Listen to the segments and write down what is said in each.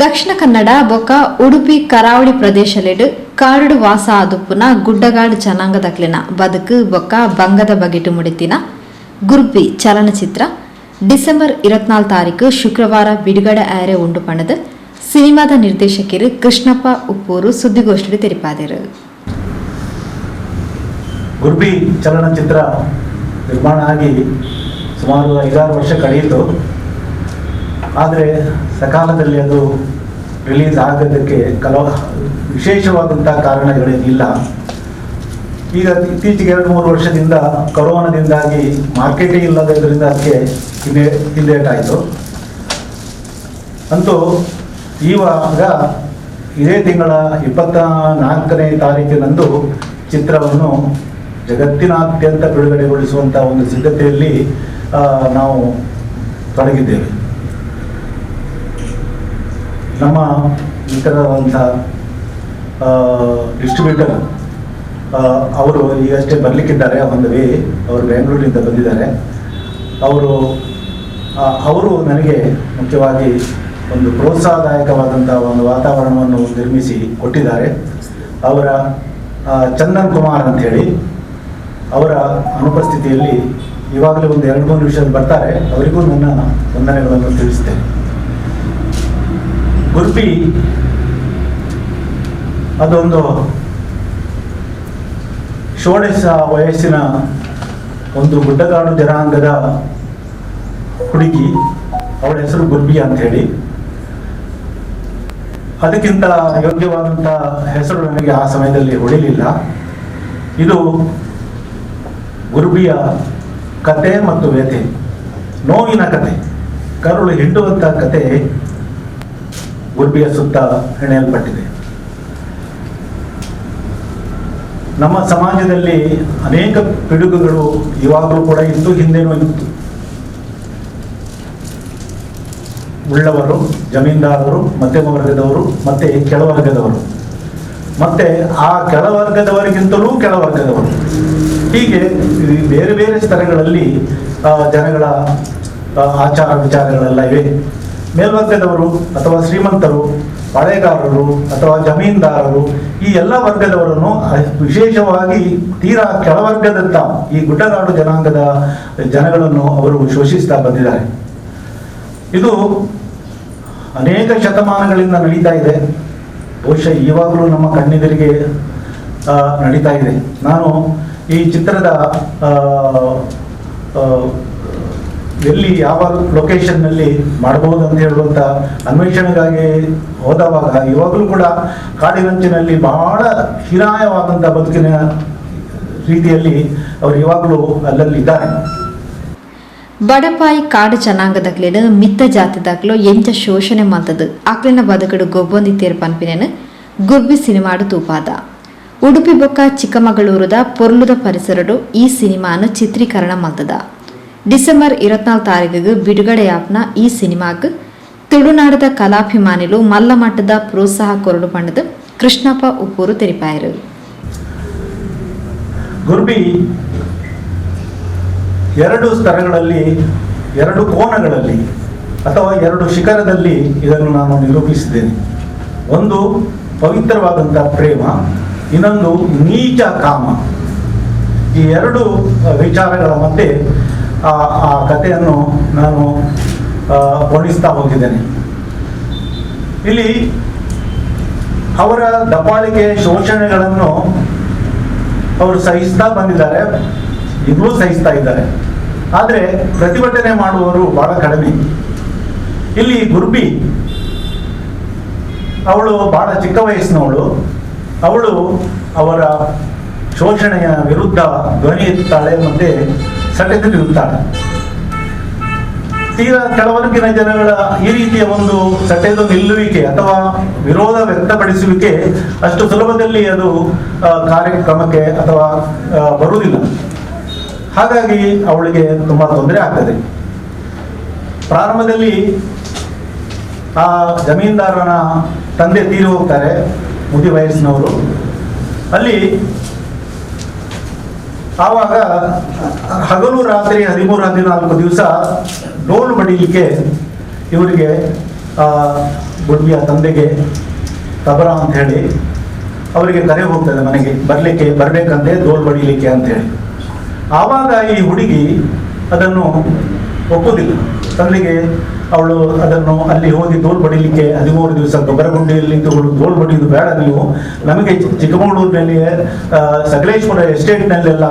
ದಕ್ಷಿಣ ಕನ್ನಡ ಬೊಕ್ಕ ಉಡುಪಿ ಕರಾವಳಿ ಪ್ರದೇಶಲೆಡ್ ಕಾಡು ವಾಸ ಆದುಪ್ಪುನ ಗುಡ್ಡಗಾಡು ಜನಾಂಗದಕ್ಲಿನ ಬದುಕು ಬೊಕ್ಕ ಬಂಗದ ಬಗೆಟು ಮುಡಿತಿನ ಗುರ್ಬಿ ಚಲನಚಿತ್ರ ಡಿಸೆಂಬರ್ 24 ಶುಕ್ರವಾರ ಬಿಡುಗಡೆ ಆಯರೆ ಉಂಡು ಪಣದು ಸಿನಿಮಾದ ನಿರ್ದೇಶಕರು ಕೃಷ್ಣಪ್ಪ ಉಪ್ಪೂರು ಸುದ್ದಿಗೋಷ್ಠಿ ತೆರಿಪಾದರು. ಗುರ್ಬಿ ಚಲನಚಿತ್ರ ನಿರ್ಮಾಣ ಆಗಿ ಸುಮಾರು 5-6 ವರ್ಷ ಕಳೆಯಿತು. ಆದರೆ ಸಕಾಲದಲ್ಲಿ ಅದು ರಿಲೀಸ್ ಆಗೋದಕ್ಕೆ ವಿಶೇಷವಾದಂಥ ಕಾರಣಗಳೇನಿಲ್ಲ. ಈಗ ಇತ್ತೀಚೆಗೆ 2-3 ವರ್ಷದಿಂದ ಕೊರೋನಾದಿಂದಾಗಿ ಮಾರ್ಕೆಟೇ ಇಲ್ಲದರಿಂದ ಅದಕ್ಕೆ ಹಿಂದೇಟಾಯಿತು. ಅಂತೂ ಇವಾಗ ಇದೇ ತಿಂಗಳ 24ನೇ ತಾರೀಕಿನಂದು ಚಿತ್ರವನ್ನು ಜಗತ್ತಿನಾದ್ಯಂತ ಬಿಡುಗಡೆಗೊಳಿಸುವಂಥ ಒಂದು ಸಿದ್ಧತೆಯಲ್ಲಿ ನಾವು ತೊಡಗಿದ್ದೇವೆ. ನಮ್ಮ ಇತರವಂಥ ಡಿಸ್ಟ್ರಿಬ್ಯೂಟರ್ ಅವರು ಈಗಷ್ಟೇ ಬರಲಿಕ್ಕಿದ್ದಾರೆ. ಒಂದು ವೇ ಅವರು ಬೆಂಗಳೂರಿನಿಂದ ಬಂದಿದ್ದಾರೆ. ಅವರು ನನಗೆ ಮುಖ್ಯವಾಗಿ ಒಂದು ಪ್ರೋತ್ಸಾಹದಾಯಕವಾದಂಥ ಒಂದು ವಾತಾವರಣವನ್ನು ನಿರ್ಮಿಸಿ ಕೊಟ್ಟಿದ್ದಾರೆ. ಅವರ ಚಂದನ್ ಕುಮಾರ್ ಅಂಥೇಳಿ ಅವರ ಅನುಪಸ್ಥಿತಿಯಲ್ಲಿ ಇವಾಗಲೇ ಒಂದು 2-3 ನಿಮಿಷದಲ್ಲಿ ಬರ್ತಾರೆ. ಅವರಿಗೂ ನನ್ನ ವಂದನೆಗಳನ್ನು ತಿಳಿಸ್ತೇನೆ. ಗುರ್ಬಿ ಅದೊಂದು 16 ವಯಸ್ಸಿನ ಒಂದು ಗುಡ್ಡಗಾಡು ಜನಾಂಗದ ಹುಡುಗಿ. ಅವಳ ಹೆಸರು ಗುರ್ಬಿ ಅಂತ ಹೇಳಿ. ಅದಕ್ಕಿಂತ ಯೋಗ್ಯವಾದಂಥ ಹೆಸರು ನನಗೆ ಆ ಸಮಯದಲ್ಲಿ ಹೊಳಿಲಿಲ್ಲ. ಇದು ಗುರ್ಬಿಯ ಕತೆ ಮತ್ತು ವ್ಯಥೆ, ನೋವಿನ ಕತೆ, ಕರುಳು ಹಿಂಡುವಂಥ ಕತೆ ಗುರ್ಬಿಯ ಸುತ್ತ ಹೆಣೆಯಲ್ಪಟ್ಟಿದೆ. ನಮ್ಮ ಸಮಾಜದಲ್ಲಿ ಅನೇಕ ಪಿಡುಗುಗಳು ಇವಾಗಲೂ ಕೂಡ ಇತ್ತು, ಹಿಂದೆನೂ ಇತ್ತು. ಉಳ್ಳವರು, ಜಮೀನ್ದಾರರು, ಮಧ್ಯಮ ವರ್ಗದವರು, ಮತ್ತೆ ಕೆಳವರ್ಗದವರು, ಮತ್ತೆ ಆ ಕೆಳವರ್ಗದವರಿಗಿಂತಲೂ ಕೆಳವರ್ಗದವರು, ಹೀಗೆ ಬೇರೆ ಬೇರೆ ಸ್ತರಗಳಲ್ಲಿ ಜನಗಳ ಆಚಾರ ವಿಚಾರಗಳೆಲ್ಲ ಇವೆ. ಮೇಲ್ವರ್ಗದವರು ಅಥವಾ ಶ್ರೀಮಂತರು, ಪಾಳೆಗಾರರು ಅಥವಾ ಜಮೀನ್ದಾರರು, ಈ ಎಲ್ಲ ವರ್ಗದವರನ್ನು ವಿಶೇಷವಾಗಿ ತೀರಾ ಕೆಳವರ್ಗದಂಥ ಈ ಗುಡ್ಡಗಾಡು ಜನಾಂಗದ ಜನಗಳನ್ನು ಅವರು ಶೋಷಿಸ್ತಾ ಬಂದಿದ್ದಾರೆ. ಇದು ಅನೇಕ ಶತಮಾನಗಳಿಂದ ನಡೀತಾ ಇದೆ. ಬಹುಶಃ ಇವಾಗಲೂ ನಮ್ಮ ಕಣ್ಣೆದುರಿಗೆ ನಡೀತಾ ಇದೆ. ನಾನು ಈ ಚಿತ್ರದ ಎಲ್ಲಿ ಯಾವ ಲೊಕೇಶನ್ನಲ್ಲಿ ಮಾಡಬಹುದು ಅಂತ ಹೇಳುವಂಥ ಅನ್ವೇಷಣೆಗಾಗಿ ಹೋದವಾಗ ಇವಾಗಲೂ ಕೂಡ ಕಾಡಿನಂಚಿನಲ್ಲಿ ಬಹಳ ಹೀನಾಯವಾದಂಥ ಬದುಕಿನ ರೀತಿಯಲ್ಲಿ ಅವರು ಇವಾಗಲೂ ಅಲ್ಲಲ್ಲಿದ್ದಾರೆ. ಬಡಪಾಯಿ ಕಾಡು ಜನಾಂಗದಕ್ಲೇಡ ಮಿತ್ತ ಜಾತಿದಾಗ್ಲೋ ಎಂಚ ಶೋಷಣೆ ಮಾಡ್ತದು ಆಕ್ಲಿನ ಬದುಕಡು ಗೊಬ್ಬೊಂದಿತ್ತೇರು ಪನ್ಪಿನೇನು ಗುರ್ಬಿ ಸಿನಿಮಾಡು ತೂಪಾದ. ಉಡುಪಿ ಬೊಕ್ಕ ಚಿಕ್ಕಮಗಳೂರದ ಪೊರ್ಲುದ ಪರಿಸರಡು ಈ ಸಿನಿಮಾನು ಚಿತ್ರೀಕರಣ ಮಾಡ್ತದ. ಡಿಸೆಂಬರ್ 24 ಬಿಡುಗಡೆಯಾಪ್ನ ಈ ಸಿನಿಮಾಗ್ ತುಳುನಾಡದ ಕಲಾಭಿಮಾನಿಲು ಮಲ್ಲ ಮಟ್ಟದ ಪ್ರೋತ್ಸಾಹ ಕೊರಡು ಪಂಡದು ಕೃಷ್ಣಪ್ಪ ಉಪ್ಪೂರು ತೆರಿಪಾಯರು. ಗುರ್ಬಿ 2 ಸ್ತರಗಳಲ್ಲಿ, 2 ಕೋನಗಳಲ್ಲಿ ಅಥವಾ 2 ಶಿಖರದಲ್ಲಿ ಇದನ್ನು ನಾನು ನಿರೂಪಿಸಿದ್ದೇನೆ. ಒಂದು ಪವಿತ್ರವಾದಂಥ ಪ್ರೇಮ, ಇನ್ನೊಂದು ನೀಚ ಕಾಮ. ಈ 2 ವಿಚಾರಗಳ ಮಧ್ಯೆ ಆ ಕಥೆಯನ್ನು ನಾನು ವರ್ಣಿಸ್ತಾ ಹೋಗಿದ್ದೇನೆ. ಇಲ್ಲಿ ಅವರ ದಬ್ಬಾಳಿಕೆ ಶೋಷಣೆಗಳನ್ನು ಅವರು ಸಹಿಸ್ತಾ ಬಂದಿದ್ದಾರೆ, ಈಗಲೂ ಸಹಿಸ್ತಾ ಇದ್ದಾರೆ. ಆದರೆ ಪ್ರತಿಭಟನೆ ಮಾಡುವವರು ಬಹಳ ಕಡಿಮೆ. ಇಲ್ಲಿ ಗುರ್ಬಿ ಅವಳು ಬಹಳ ಚಿಕ್ಕ ವಯಸ್ಸಿನವಳು. ಅವಳು ಅವರ ಶೋಷಣೆಯ ವಿರುದ್ಧ ಧ್ವನಿ ಎತ್ತುತ್ತಾಳೆ ಮತ್ತು ಸಟೆದಿರುತ್ತಾಳೆ. ತೀರಾ ಕೆಳವರ್ಗಿನ ಜನಗಳ ಈ ರೀತಿಯ ಒಂದು ಸಟೆದು ನಿಲ್ಲುವಿಕೆ ಅಥವಾ ವಿರೋಧ ವ್ಯಕ್ತಪಡಿಸುವಿಕೆ ಅಷ್ಟು ಸುಲಭದಲ್ಲಿ ಅದು ಕಾರ್ಯಕ್ರಮಕ್ಕೆ ಅಥವಾ ಬರುವುದಿಲ್ಲ. ಹಾಗಾಗಿ ಅವಳಿಗೆ ತುಂಬ ತೊಂದರೆ ಆಗ್ತದೆ. ಪ್ರಾರಂಭದಲ್ಲಿ ಆ ಜಮೀನ್ದಾರನ ತಂದೆ ತೀರಿ ಹೋಗ್ತಾರೆ, ಮುದಿ ವಯಸ್ಸಿನವರು. ಅಲ್ಲಿ ಆವಾಗ ಹಗಲು ರಾತ್ರಿ 13-14 ದಿವಸ ಡೋಲು ಬಡಿಲಿಕ್ಕೆ ಇವರಿಗೆ ಗುಡ್ಬಿಯ ತಂದೆಗೆ ತಬರಾ ಅಂತ ಹೇಳಿ ಅವರಿಗೆ ಕರೆ ಹೋಗ್ತದೆ ಮನೆಗೆ ಬರಬೇಕಂತೆ ದೋಲ್ ಬಡಿಲಿಕ್ಕೆ ಅಂತೇಳಿ. ಆವಾಗ ಈ ಹುಡುಗಿ ಅದನ್ನು ಒಪ್ಪುವುದಿಲ್ಲ. ತಂದೆಗೆ ಅವಳು ಅದನ್ನು ಅಲ್ಲಿ ಹೋಗಿ ದೋಲ್ ಬಡಿಲಿಕ್ಕೆ 13 ದಿವಸ ಗೊಬ್ಬರಗುಂಡಿಯಲ್ಲಿ ನಿಂತುಕೊಂಡು ದೋಲ್ ಬಡಿಯುವುದು ಬೇಡ, ನೀವು ನಮಗೆ ಚಿಕ್ಕಮಗಳೂರಿನಲ್ಲಿ ಸಕಲೇಶ್ವರ ಎಸ್ಟೇಟ್ನಲ್ಲೆಲ್ಲ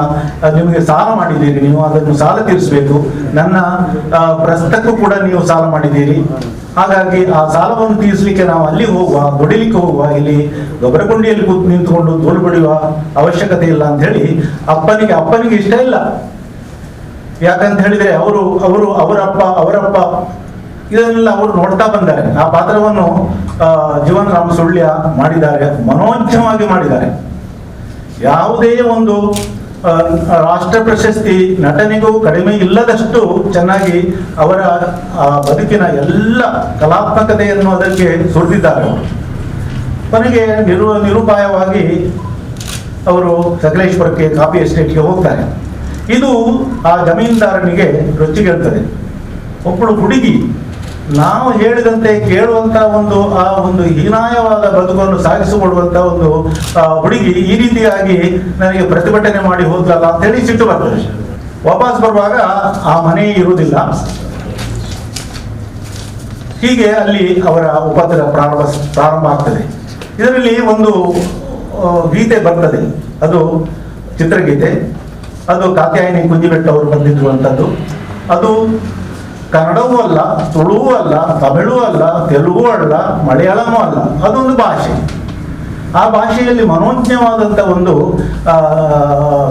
ನಿಮಗೆ ಸಾಲ ಮಾಡಿದ್ದೀರಿ, ನೀವು ಅದನ್ನು ಸಾಲ ತೀರಿಸಬೇಕು, ನನ್ನ ಪ್ರಸ್ತಕ್ಕೂ ಕೂಡ ನೀವು ಸಾಲ ಮಾಡಿದ್ದೀರಿ, ಹಾಗಾಗಿ ಆ ಸಾಲವನ್ನು ತೀರಿಸಲಿಕ್ಕೆ ನಾವು ಅಲ್ಲಿ ಹೋಗುವ, ದುಡಿಲಿಕ್ಕೆ ಹೋಗುವ, ಇಲ್ಲಿ ಗೊಬ್ಬರಗುಂಡಿಯಲ್ಲಿ ನಿಂತುಕೊಂಡು ದೋಲ್ ಬಡಿಯುವ ಅವಶ್ಯಕತೆ ಇಲ್ಲ ಅಂತ ಹೇಳಿ ಅಪ್ಪನಿಗೆ ಇಷ್ಟ ಇಲ್ಲ. ಯಾಕಂತ ಹೇಳಿದ್ರೆ ಅವರಪ್ಪ ಇದನ್ನೆಲ್ಲ ಅವರು ನೋಡ್ತಾ ಬಂದ್ದಾರೆ. ಆ ಪಾತ್ರವನ್ನು ಜೀವನ್ ರಾಮ್ ಸುಳ್ಯ ಮಾಡಿದ್ದಾರೆ, ಮನೋಜ್ಞವಾಗಿ ಮಾಡಿದ್ದಾರೆ. ಯಾವುದೇ ಒಂದು ರಾಷ್ಟ್ರ ಪ್ರಶಸ್ತಿ ನಟನೆಗೂ ಕಡಿಮೆ ಇಲ್ಲದಷ್ಟು ಚೆನ್ನಾಗಿ ಅವರ ಬದುಕಿನ ಎಲ್ಲ ಕಲಾತ್ಮಕತೆಯನ್ನು ಅದಕ್ಕೆ ಸುರಿದಿದ್ದಾರೆ ಅವರು. ಕೊನೆಗೆ ನಿರುಪಾಯವಾಗಿ ಅವರು ಸಕಲೇಶ್ವರಕ್ಕೆ ಕಾಫಿ ಎಸ್ಟೇಟ್ಗೆ ಹೋಗ್ತಾರೆ. ಇದು ಆ ಜಮೀನ್ದಾರನಿಗೆ ರುಚಿಗೆಳ್ತದೆ. ಒಬ್ಬಳು ಹುಡುಗಿ ನಾವು ಹೇಳಿದಂತೆ ಕೇಳುವಂತ ಒಂದು ಹೀನಾಯವಾದ ಬದುಕನ್ನು ಸಾಗಿಸಿಕೊಡುವಂತ ಒಂದು ಹುಡುಗಿ ಈ ರೀತಿಯಾಗಿ ನನಗೆ ಪ್ರತಿಭಟನೆ ಮಾಡಿ ಹೋದ್ಲಲ್ಲ ಅಂತ ಹೇಳಿ ಸಿಟ್ಟು ಬರ್ತದೆ. ವಾಪಸ್ ಬರುವಾಗ ಆ ಮನೆ ಇರುವುದಿಲ್ಲ. ಹೀಗೆ ಅಲ್ಲಿ ಅವರ ಉಪದ್ರ ಪ್ರಾರಂಭ ಆಗ್ತದೆ. ಇದರಲ್ಲಿ ಒಂದು ಗೀತೆ ಬರ್ತದೆ, ಅದು ಚಿತ್ರಗೀತೆ. ಅದು ಕಾತ್ಯಾಯಿನಿ ಕುಂಜಿಬೆಟ್ಟ ಅವರು ಬಂದಿರುವಂಥದ್ದು. ಅದು ಕನ್ನಡವೂ ಅಲ್ಲ, ತುಳುವೂ ಅಲ್ಲ, ತಮಿಳೂ ಅಲ್ಲ, ತೆಲುಗು ಅಲ್ಲ, ಮಲಯಾಳಮೂ ಅಲ್ಲ, ಅದೊಂದು ಭಾಷೆ. ಆ ಭಾಷೆಯಲ್ಲಿ ಮನೋಜ್ಞವಾದಂಥ ಒಂದು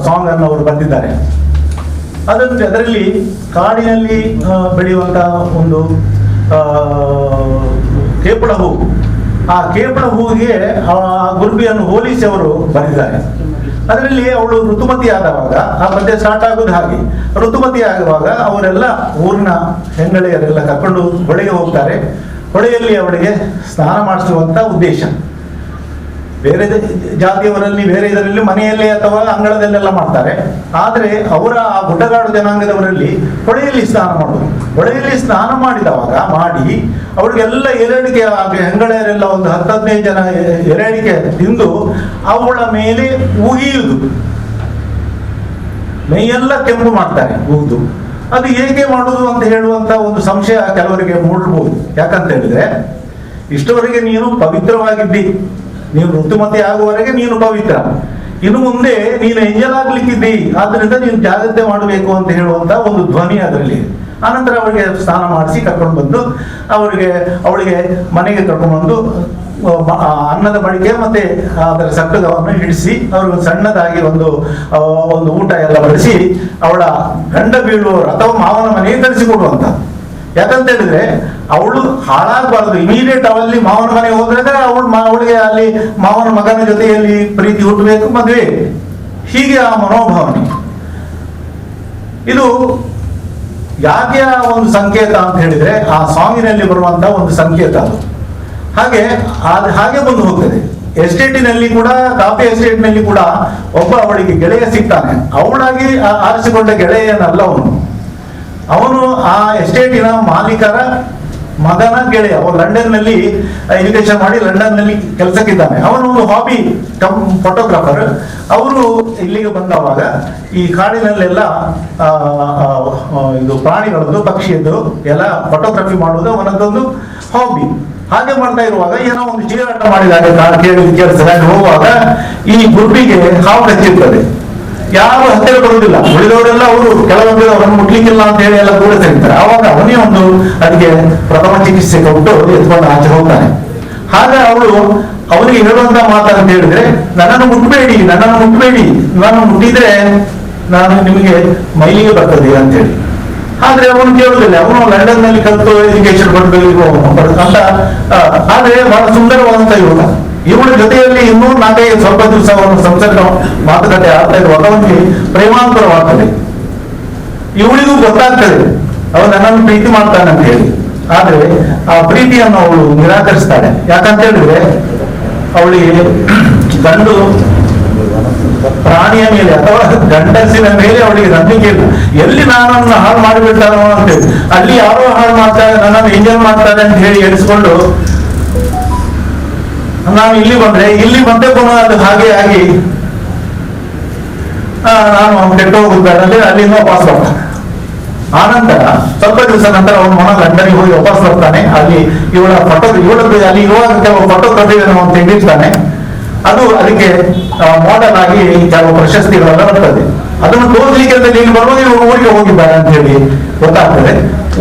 ಸಾಂಗ್ ಅನ್ನು ಅವರು ಬಂದಿದ್ದಾರೆ. ಅದರಲ್ಲಿ ಕಾಡಿನಲ್ಲಿ ಬೆಳೆಯುವಂತಹ ಒಂದು ಕೇಪಳ ಹೂ, ಆ ಕೇಪಳ ಹೂವಿಗೆ ಆ ಗುರ್ಬಿಯನ್ನು ಹೋಲಿಸಿ ಅವರು ಬರೆದಿದ್ದಾರೆ. ಅದರಲ್ಲಿ ಅವಳು ಋತುಮತಿ ಆದವಾಗ, ಆ ಪದ್ಯ ಸ್ಟಾರ್ಟ್ ಆಗೋದು ಹಾಗೆ, ಋತುಮತಿ ಆಗುವಾಗ ಅವರೆಲ್ಲ ಊರಿನ ಹೆಂಗಳೆಯರೆಲ್ಲ ಕರ್ಕೊಂಡು ಹೊಳೆಗೆ ಹೋಗ್ತಾರೆ. ಹೊಳೆಯಲ್ಲಿ ಅವಳಿಗೆ ಸ್ನಾನ ಮಾಡಿಸುವಂತ ಉದ್ದೇಶ. ಬೇರೆ ಜಾತಿಯವರಲ್ಲಿ ಬೇರೆ ಇದರಲ್ಲಿ ಮನೆಯಲ್ಲೇ ಅಥವಾ ಅಂಗಳದಲ್ಲೆಲ್ಲ ಮಾಡ್ತಾರೆ. ಆದರೆ ಅವರ ಆ ಗುಡ್ಡಗಾಡು ಜನಾಂಗದವರಲ್ಲಿ ಹೊಳೆಯಲ್ಲಿ ಸ್ನಾನ ಮಾಡುವುದು. ಹೊಳೆಯಲ್ಲಿ ಸ್ನಾನ ಮಾಡಿ ಅವಳಿಗೆಲ್ಲ ಎರೆಡಿಕೆ ಹೆಂಗಳೆಯರೆಲ್ಲ ಒಂದು 10-15 ಜನ ಎರೆಡಿಕೆ ತಿಂದು ಅವಳ ಮೇಲೆ ಉಗಿಯುವುದು, ಮೈಯೆಲ್ಲ ಕೆಂಪು ಮಾಡ್ತಾರೆ ಉಗಿದು. ಅದು ಹೇಗೆ ಮಾಡುವುದು ಅಂತ ಹೇಳುವಂತ ಒಂದು ಸಂಶಯ ಕೆಲವರಿಗೆ ಮೂಡಬಹುದು. ಯಾಕಂತ ಹೇಳಿದ್ರೆ, ಇಷ್ಟವರೆಗೆ ನೀನು ಪವಿತ್ರವಾಗಿದ್ದಿ, ನೀನು ಋತುಮತಿ ಆಗುವವರೆಗೆ ನೀನು ಪವಿತ್ರ, ಇನ್ನು ಮುಂದೆ ನೀನು ಎಂಜಲಾಗ್ಲಿಕ್ಕಿದ್ದಿ, ಆದ್ರಿಂದ ನೀನು ಜಾಗ್ರತೆ ಮಾಡಬೇಕು ಅಂತ ಹೇಳುವಂತ ಒಂದು ಧ್ವನಿ ಅದರಲ್ಲಿ. ಆನಂತರ ಅವಳಿಗೆ ಸ್ನಾನ ಮಾಡಿಸಿ ಕರ್ಕೊಂಡು ಬಂದು ಅವಳಿಗೆ ಮನೆಗೆ ಕರ್ಕೊಂಡು ಬಂದು ಅನ್ನದ ಬಳಿಕೆ ಮತ್ತೆ ಅದರ ಸಕ್ಕದವನ್ನು ಹಿಡಿಸಿ ಅವ್ರಿಗೆ ಸಣ್ಣದಾಗಿ ಒಂದು ಊಟ ಎಲ್ಲ ಬಡಿಸಿ ಅವಳ ಗಂಡ ಬೀಳುವವರು ಅಥವಾ ಮಾವನ ಮನೆಗೆ ಕಳಿಸಿಕೊಡುವಂತ. ಯಾಕಂತ ಹೇಳಿದ್ರೆ ಅವಳು ಹಾಳಾಗಬಾರದು. ಇಮಿಡಿಯೇಟ್ ಅವಲ್ಲಿ ಮಾವನ ಮನೆಗೆ ಹೋದಾಗ ಅವಳಿಗೆ ಅಲ್ಲಿ ಮಾವನ ಮಗನ ಜೊತೆಯಲ್ಲಿ ಪ್ರೀತಿ ಹುಟ್ಟಬೇಕು, ಮದುವೆ, ಹೀಗೆ ಆ ಮನೋಭಾವನೆ. ಇದು ಯಾಕೆ ಆ ಒಂದು ಸಂಕೇತ ಅಂತ ಹೇಳಿದ್ರೆ ಆ ಸಾಂಗಿನಲ್ಲಿ ಬರುವಂತ ಒಂದು ಸಂಕೇತ ಅದು. ಹಾಗೆ ಬಂದು ಹೋಗ್ತದೆ. ಎಸ್ಟೇಟಿನಲ್ಲಿ ಕೂಡ, ಕಾಫಿ ಎಸ್ಟೇಟ್ನಲ್ಲಿ ಕೂಡ ಒಬ್ಬ ಅವಳಿಗೆ ಗೆಳೆಯ ಸಿಗ್ತಾನೆ. ಅವಳಾಗಿ ಆರಿಸಿಕೊಂಡ ಗೆಳೆಯನಲ್ಲ ಅವನು ಆ ಎಸ್ಟೇಟಿನ ಮಾಲೀಕರ ಮಗನ ಗೆಳೆಯ. ಅವನು ಲಂಡನ್ನಲ್ಲಿ ಎಜುಕೇಶನ್ ಮಾಡಿ ಲಂಡನ್ನಲ್ಲಿ ಕೆಲಸಕ್ಕಿದ್ದಾನೆ. ಅವನು ಒಂದು ಹಾಬಿ ಫೋಟೋಗ್ರಾಫರ್. ಅವರು ಇಲ್ಲಿಗೆ ಬಂದವಾಗ ಈ ಕಾಡಿನಲ್ಲೆಲ್ಲ ಇದು ಪ್ರಾಣಿಗಳದ್ದು, ಪಕ್ಷಿಯದ್ದು ಎಲ್ಲ ಫೋಟೋಗ್ರಫಿ ಮಾಡುವುದು ಅವನದ್ದೊಂದು ಹಾಬಿ. ಹಾಗೆ ಮಾಡ್ತಾ ಇರುವಾಗ ಏನೋ ಒಂದು ಚೀರಾಟ ಮಾಡಿದಾಗ ಕೇಳಿಸ್ತದೆ. ಹೋಗುವಾಗ ಈ ಗುರುಬಿಗೆ ಹಾವು ಕಚ್ಚಿರ್ತದೆ. ಯಾರು ಹತ್ತಿರ ಬರುವುದಿಲ್ಲ. ಉಳಿದವರೆಲ್ಲ ಅವರು ಕೆಲವೊಂದು ಅವರನ್ನು ಮುಟ್ಲಿಕ್ಕಿಲ್ಲ ಅಂತ ಹೇಳಿ ಎಲ್ಲ ದೂರ ತೆಗಿತಾರೆ. ಆವಾಗ ಅವನೇ ಒಂದು ಅದಕ್ಕೆ ಪ್ರಥಮ ಚಿಕಿತ್ಸೆ ಕೊಟ್ಟು ಎತ್ಕೊಂಡು ಆಚೆ ಹೋಗ್ತಾನೆ. ಆಗ ಅವನಿಗೆ ಹೇಳುವಂತ ಮಾತಂತ ಹೇಳಿದ್ರೆ, ನನ್ನನ್ನು ಮುಟ್ಬೇಡಿ, ನಾನು ಮುಟ್ಟಿದ್ರೆ ನಾನು ನಿಮಗೆ ಮೈಲಿಗೆ ಬರ್ತದೆ ಅಂತ ಹೇಳಿ. ಆದ್ರೆ ಅವನು ಕೇಳುದಿಲ್ಲ. ಅವನು ಲಂಡನ್ ನಲ್ಲಿ ಕಲಿತು ಎಜುಕೇಶನ್ ಅಂತ. ಆದ್ರೆ ಬಹಳ ಸುಂದರವಾದಂತ ಇವಳ ಜೊತೆಯಲ್ಲಿ ಇನ್ನೂ 4-5 ಸ್ವಲ್ಪ ದಿವಸ ಅವನು ಸಂಸರ್ಗ ಮಾತುಕತೆ ಆಗ್ತಾ ಇರುವಾಗ ಅವನಿಗೆ ಪ್ರೇಮಾಂತರವಾಗ್ತದೆ. ಇವಳಿಗೂ ಗೊತ್ತಾಗ್ತದೆ ಅವನು ನನ್ನನ್ನು ಪ್ರೀತಿ ಮಾಡ್ತಾನೆ ಅಂತ ಹೇಳಿ. ಆದ್ರೆ ಆ ಪ್ರೀತಿಯನ್ನು ಅವಳು ನಿರಾಕರಿಸ್ತಾಳೆ. ಯಾಕಂತ ಹೇಳಿದ್ರೆ ಅವಳಿಗೆ ಗಂಡು ಪ್ರಾಣಿಯ ಮೇಲೆ ಅಥವಾ ಗಂಡಸಿನ ಮೇಲೆ ಅವಳಿಗೆ ನಂಬಿಕೆ ಇಲ್ಲ. ಎಲ್ಲಿ ನಾನನ್ನು ಹಾಳು ಮಾಡಿಬಿಡ್ತಾನೋ ಅಂತೇಳಿ, ಅಲ್ಲಿ ಯಾರೋ ಹಾಳು ಮಾಡ್ತಾರೆ, ನನ್ನನ್ನು ಎಂಜಾಯ್ ಮಾಡ್ತಾರೆ ಅಂತ ಹೇಳಿ ಎಣಿಸ್ಕೊಂಡು ನಾನು ಇಲ್ಲಿ ಬಂದೆ ಪುನಃ ಅದು ಹಾಗೆ ಆಗಿ ನಾನು ಕೆಟ್ಟು ಹೋಗುತ್ತಾನೆ, ಅಲ್ಲಿಂದ ವಾಪಸ್ ಬರ್ತಾನೆ. ಆನಂತರ ಸ್ವಲ್ಪ ದಿವಸ ನಂತರ ಅವನ ಮನ ಲಂಡನ್ಗೆ ಹೋಗಿ ವಾಪಸ್ ಬರ್ತಾನೆ. ಅಲ್ಲಿ ಇವಳದ್ದು ಅಲ್ಲಿ ಇರುವಾಗ ಕೆಲವು ಫೋಟೋಗ್ರಫಿಯನ್ನು ಅವನು ತೆಗೆದಿರ್ತಾನೆ. ಅದು ಅದಕ್ಕೆ ಮಾಡೆಲ್ ಆಗಿ ಕೆಲವು ಪ್ರಶಸ್ತಿಗಳೆಲ್ಲ ಬರ್ತದೆ. ಅದನ್ನು ತೋರಿಸಲಿಕ್ಕೆ ಅಂತ ಇಲ್ಲಿ ಬರುವಾಗ ಇವರು ಊರಿಗೆ ಹೋಗಿದ್ದಾರೆ ಅಂತ ಹೇಳಿ ಗೊತ್ತಾಗ್ತದೆ.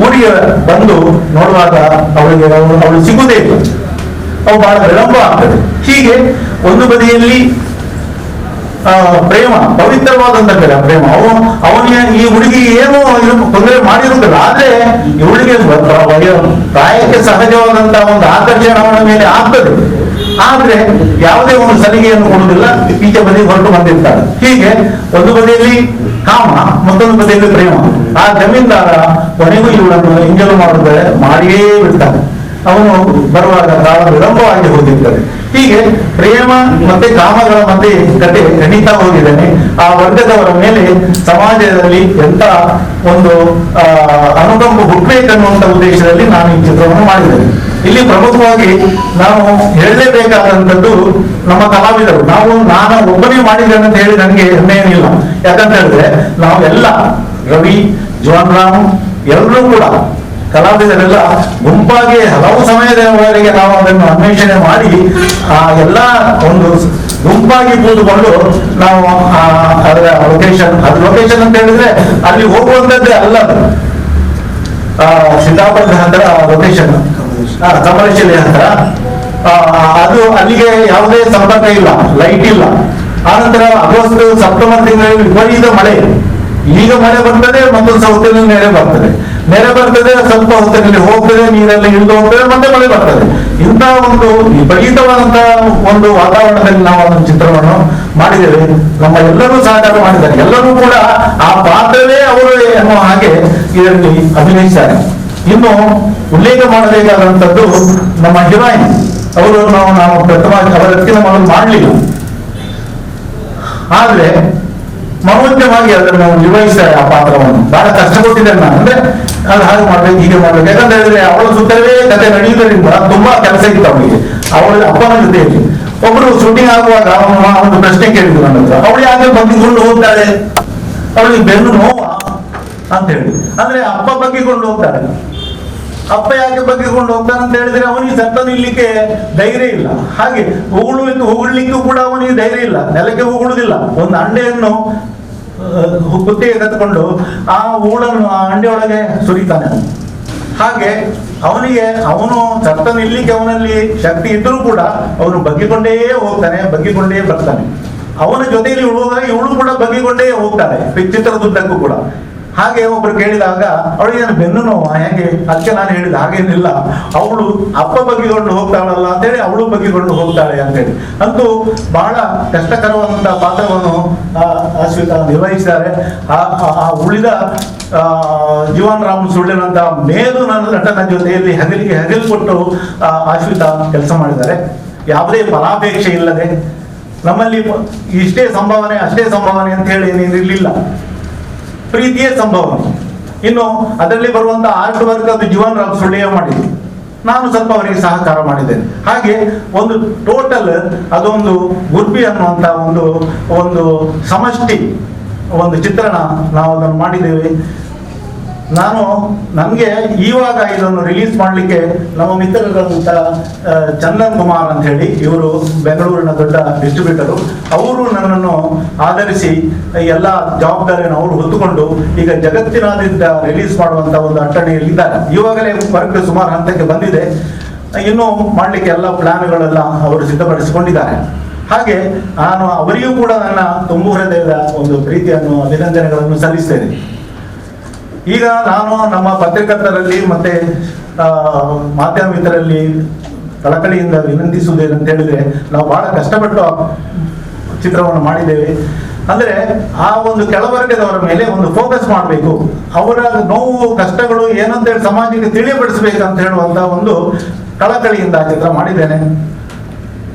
ಊರಿಗೆ ಬಂದು ನೋಡುವಾಗ ಅವಳು ಸಿಗುವುದೇ ಇಲ್ಲ. ಅವು ಬಹಳ ವಿಳಂಬ ಆಗ್ತದೆ. ಹೀಗೆ ಒಂದು ಬದಿಯಲ್ಲಿ ಪ್ರೇಮ, ಪವಿತ್ರವಾದಂತ ಪ್ರೇಮ, ಅವನಿಗೆ ಈ ಹುಡುಗಿಗೆ ಏನೋ ತೊಂದರೆ ಮಾಡಿರುವುದಿಲ್ಲ. ಆದ್ರೆ ಇವಳಿಗೆ ಪ್ರಾಯಕ್ಕೆ ಸಹಜವಾದಂತಹ ಒಂದು ಆಕರ್ಷಣೆ ಅವನ ಮೇಲೆ ಆಗ್ತದೆ. ಆದ್ರೆ ಯಾವುದೇ ಒಂದು ಸಲಿಗೆಯನ್ನು ಕೊಡುವುದಿಲ್ಲ, ಈಚೆ ಬದಿ ಹೊರಟು ಬಂದಿರ್ತಾರೆ. ಹೀಗೆ ಒಂದು ಬದಿಯಲ್ಲಿ ಕಾಮ, ಮತ್ತೊಂದು ಬದಿಯಲ್ಲಿ ಪ್ರೇಮ. ಆ ಜಮೀನ್ದಾರ ಕೊನೆಗೂ ಇವಳನ್ನು ಎಂಜಲ್ ಮಾಡಿಯೇ ಬಿಡ್ತಾನೆ. ಅವನು ಬರುವಾಗ ಕಾಲ ವಿಳಂಬವಾಗಿ ಹೋಗಿರ್ತಾರೆ. ಹೀಗೆ ಪ್ರೇಮ ಮತ್ತೆ ಕಾಮಗಳ ಮಧ್ಯೆ ಕತೆ ನಡೀತಾ ಹೋಗಿದ್ದಾನೆ. ಆ ವರ್ಗದವರ ಮೇಲೆ ಸಮಾಜದಲ್ಲಿ ಎಂತ ಒಂದು ಅನುಕಂಪ ಹುಟ್ಟಬೇಕನ್ನುವಂತ ಉದ್ದೇಶದಲ್ಲಿ ನಾನು ಈ ಚಿತ್ರವನ್ನು ಮಾಡಿದ್ದೇನೆ. ಇಲ್ಲಿ ಪ್ರಮುಖವಾಗಿ ನಾವು ಹೇಳಲೇಬೇಕಾದಂಥದ್ದು ನಮ್ಮ ಕಲಾವಿದರು. ನಾನು ಒಬ್ಬನೇ ಮಾಡಿದ್ದೇನೆ ಅಂತ ಹೇಳಿ ನನಗೆ ಹೆಮ್ಮೆ ಏನಿಲ್ಲ. ಯಾಕಂತ ಹೇಳಿದ್ರೆ ನಾವೆಲ್ಲ ರವಿ, ಜೀವನ್ ರಾಮ್ ಎಲ್ಲರೂ ಕೂಡ ಕಲಾವಿದರೆಲ್ಲ ಗುಂಪಾಗಿ ಹಲವು ಸಮಯದವರೆಗೆ ನಾವು ಅದನ್ನು ಅನ್ವೇಷಣೆ ಮಾಡಿ ಎಲ್ಲ ಒಂದು ಗುಂಪಾಗಿ ಕೂತ್ಕೊಂಡು ನಾವು ಅದರ ಲೊಕೇಶನ್ ಅಂತ ಹೇಳಿದ್ರೆ ಅಲ್ಲಿ ಹೋಗುವಂತದ್ದೇ ಅಲ್ಲ. ಸಿದ್ದಾಪುರದ ಹತ್ರ ಲೊಕೇಶನ್, ಕಮಲಶಿಲೆ ಹತ್ರ, ಅದು ಅಲ್ಲಿಗೆ ಯಾವುದೇ ಸಂಪರ್ಕ ಇಲ್ಲ, ಲೈಟ್ ಇಲ್ಲ. ಆನಂತರ ಆಗಸ್ಟ್ ಸೆಪ್ಟೆಂಬರ್ ತಿಂಗಳಲ್ಲಿ ವಿಪರೀತ ಮಳೆ. ಈಗ ಮಳೆ ಬರ್ತದೆ, ಮತ್ತೊಂದು ಹೊತ್ತಿನಲ್ಲಿ ನೆರೆ ಬರ್ತದೆ, ಸ್ವಲ್ಪ ಹೊತ್ತಿನಲ್ಲಿ ಹೋಗ್ತದೆ, ನೀರೆಲ್ಲ ಇಳಿದು ಹೋಗ್ತದೆ, ಮತ್ತೆ ಮಳೆ ಬರ್ತದೆ. ಇಂಥ ಒಂದು ವಿಪರೀತವಾದಂತಹ ಒಂದು ವಾತಾವರಣದಲ್ಲಿ ನಾವು ಅದನ್ನು ಚಿತ್ರವನ್ನು ಮಾಡಿದ್ದೇವೆ. ನಮ್ಮ ಎಲ್ಲರೂ ಸಹಕಾರ ಮಾಡಿದ್ದಾರೆ. ಎಲ್ಲರೂ ಕೂಡ ಆ ಪಾತ್ರವೇ ಅವರು ಎನ್ನುವ ಹಾಗೆ ಇದರಲ್ಲಿ ಅಭಿನಯಿಸಿದ್ದಾರೆ. ಇನ್ನು ಉಲ್ಲೇಖ ಮಾಡಬೇಕಾದಂಥದ್ದು ನಮ್ಮ ಹೀರೋಯಿನ್. ಅವರು ನಾವು ಪ್ರಥಮವಾಗಿ ಅವರಕ್ಕಿಂತ ಮೊದಲು ಮಾಡಲಿಲ್ಲ, ಆದ್ರೆ ಮನೋಜ್ಞವಾಗಿ ಅದನ್ನು ನಿರ್ವಹಿಸ್ತಾರೆ. ಆ ಪಾತ್ರವನ್ನು ಬಹಳ ಕಷ್ಟಪಟ್ಟಿದ್ದೇನೆ ನಾನು. ಅಂದ್ರೆ ಅದು ಹಾಗೆ ಮಾಡ್ಬೇಕು, ಹೀಗೆ ಮಾಡ್ಬೇಕು. ಯಾಕಂತ ಹೇಳಿದ್ರೆ ಅವಳ ಸುತ್ತಲೇ ಕತೆ ನಡೆಯುವುದರಿಂದ ತುಂಬಾ ಕೆಲಸ ಇತ್ತು ಅವಳಿಗೆ. ಅವಳ ಅಪ್ಪನ ಜೊತೆಯಲ್ಲಿ ಒಬ್ಬರು ಶೂಟಿಂಗ್ ಆಗುವಾಗ ಒಂದು ಪ್ರಶ್ನೆ ಕೇಳಿದ್ರು ನನ್ನ ಹತ್ರ, ಅವಳು ಯಾಕೆ ಬಗ್ಗಿಕೊಂಡು ಹೋಗ್ತಾಳೆ, ಅವಳಿಗೆ ಬೆನ್ನು ನೋವ ಅಂತ ಹೇಳಿ. ಅಂದ್ರೆ ಅಪ್ಪ ಬಗ್ಗಿಕೊಂಡು ಹೋಗ್ತಾಳೆ. ಅಪ್ಪ ಯಾಕೆ ಬಗ್ಗಿಕೊಂಡು ಹೋಗ್ತಾನೆ ಅಂತ ಹೇಳಿದ್ರೆ ಅವನಿಗೆ ಸತ್ತ ನಿಲ್ಲಿಕ್ಕೆ ಧೈರ್ಯ ಇಲ್ಲ. ಹಾಗೆ ಉಗುಳ್ಲಿಕ್ಕೂ ಕೂಡ ಅವನಿಗೆ ಧೈರ್ಯ ಇಲ್ಲ, ನೆಲಕ್ಕೆ ಉಗುಳುದಿಲ್ಲ. ಒಂದು ಅಂಡೆಯನ್ನು ಕುತ್ತಿಗೆ ಕತ್ಕೊಂಡು ಆ ಹೂಳನ್ನು ಆ ಅಂಡೆ ಒಳಗೆ ಸುರಿತಾನೆ. ಹಾಗೆ ಅವನು ಸತ್ತ ನಿಲ್ಲಿಕ್ಕೆ ಅವನಲ್ಲಿ ಶಕ್ತಿ ಇದ್ರೂ ಕೂಡ ಅವನು ಬಗ್ಗಿಕೊಂಡೇ ಹೋಗ್ತಾನೆ, ಬಗ್ಗಿಕೊಂಡೇ ಬರ್ತಾನೆ. ಅವನ ಜೊತೆಯಲ್ಲಿ ಉಳುವಾಗ ಇವಳು ಕೂಡ ಬಗ್ಗಿಕೊಂಡೇ ಹೋಗ್ತಾಳೆ ಚಿತ್ರದುದ್ದಕ್ಕೂ ಕೂಡ. ಹಾಗೆ ಒಬ್ರು ಕೇಳಿದಾಗ ಅವಳಿಗೆ ನಾನು ಬೆನ್ನು ನೋವು ಹೇಗೆ, ಅದಕ್ಕೆ ನಾನು ಹೇಳಿದ ಹಾಗೇನಿಲ್ಲ, ಅವಳು ಅಪ್ಪ ಬಗ್ಗಿಕೊಂಡು ಹೋಗ್ತಾಳಲ್ಲ ಅಂತೇಳಿ ಅವಳು ಬಗ್ಗಿಕೊಂಡು ಹೋಗ್ತಾಳೆ ಅಂತೇಳಿ. ಅಂತೂ ಬಹಳ ಕಷ್ಟಕರವಾದಂತಹ ಪಾತ್ರವನ್ನು ಅಶ್ವಿತಾ ನಿರ್ವಹಿಸಿದ್ದಾರೆ. ಆ ಉಳಿದ ಜೀವನ್ ರಾಮ್ ಸುಳ್ಳಿನಂತ ಮೇಲು ನನ್ನ ನಟನ ಜೊತೆಯಲ್ಲಿ ಹಗಲು ಕೊಟ್ಟು ಅಶ್ವಿತಾ ಕೆಲಸ ಮಾಡಿದ್ದಾರೆ. ಯಾವುದೇ ಫಲಾಪೇಕ್ಷೆ ಇಲ್ಲದೆ ನಮ್ಮಲ್ಲಿ ಇಷ್ಟೇ ಸಂಭಾವನೆ ಅಷ್ಟೇ ಸಂಭಾವನೆ ಅಂತ ಹೇಳಿ ಏನೇನಿರಲಿಲ್ಲ, ಪ್ರೀತಿಯೇ ಸಂಭಾವನೆ. ಇನ್ನು ಅದರಲ್ಲಿ ಬರುವಂತ ಆರ್ಟ್ ವರ್ಕ್ ಅದು ಜೀವನ್ ರಾಮ್ ಸುಳ್ಳಿಯ ಮಾಡಿದ್ರು, ನಾನು ಸ್ವಲ್ಪ ಅವರಿಗೆ ಸಹಕಾರ ಮಾಡಿದ್ದೇನೆ. ಹಾಗೆ ಒಂದು ಟೋಟಲ್ ಅದೊಂದು ಗುರ್ಬಿ ಅನ್ನುವಂತ ಒಂದು ಸಮಷ್ಟಿ ಒಂದು ಚಿತ್ರಣ ನಾವು ಅದನ್ನು ಮಾಡಿದ್ದೇವೆ. ನನಗೆ ಇವಾಗ ಇದನ್ನು ರಿಲೀಸ್ ಮಾಡಲಿಕ್ಕೆ ನಮ್ಮ ಮಿತ್ರರಾದಂಥ ಚಂದನ್ ಕುಮಾರ್ ಅಂತ ಹೇಳಿ, ಇವರು ಬೆಂಗಳೂರಿನ ದೊಡ್ಡ ಡಿಸ್ಟ್ರಿಬ್ಯೂಟರು, ಅವರು ನನ್ನನ್ನು ಆಧರಿಸಿ ಎಲ್ಲ ಜವಾಬ್ದಾರಿಯನ್ನು ಅವರು ಹೊತ್ತುಕೊಂಡು ಈಗ ಜಗತ್ತಿನಾದ್ಯಂತ ರಿಲೀಸ್ ಮಾಡುವಂತ ಒಂದು ಅಟ್ಟಣಿಯಲ್ಲಿದ್ದಾರೆ. ಇವಾಗಲೇ ವರ್ಕ್ ಸುಮಾರು ಹಂತಕ್ಕೆ ಬಂದಿದೆ. ಇನ್ನು ಮಾಡಲಿಕ್ಕೆ ಎಲ್ಲ ಪ್ಲಾನ್ಗಳೆಲ್ಲ ಅವರು ಸಿದ್ಧಪಡಿಸಿಕೊಂಡಿದ್ದಾರೆ. ಹಾಗೆ ನಾನು ಅವರಿಗೂ ಕೂಡ ನನ್ನ ತುಂಬು ಹೃದಯದ ಒಂದು ಪ್ರೀತಿಯನ್ನು ಅಭಿನಂದನೆಗಳನ್ನು ಸಲ್ಲಿಸ್ತೇನೆ. ಈಗ ನಾನು ನಮ್ಮ ಪತ್ರಕರ್ತರಲ್ಲಿ ಮತ್ತೆ ಮಾಧ್ಯಮ ಮಿತ್ರರಲ್ಲಿ ಕಳಕಳಿಯಿಂದ ವಿನಂತಿಸುವುದೇನಂತ ಹೇಳಿದ್ರೆ, ನಾವು ಬಹಳ ಕಷ್ಟಪಟ್ಟು ಚಿತ್ರವನ್ನು ಮಾಡಿದ್ದೇವೆ. ಅಂದ್ರೆ ಆ ಒಂದು ಕೆಳವರ್ಗದವರ ಮೇಲೆ ಒಂದು ಫೋಕಸ್ ಮಾಡಬೇಕು, ಅವರ ನೋವು ಕಷ್ಟಗಳು ಏನಂತೇಳಿ ಸಮಾಜಕ್ಕೆ ತಿಳಿಯಪಡಿಸಬೇಕಂತ ಹೇಳುವಂತ ಒಂದು ಕಳಕಳಿಯಿಂದ ಚಿತ್ರ ಮಾಡಿದ್ದೇನೆ.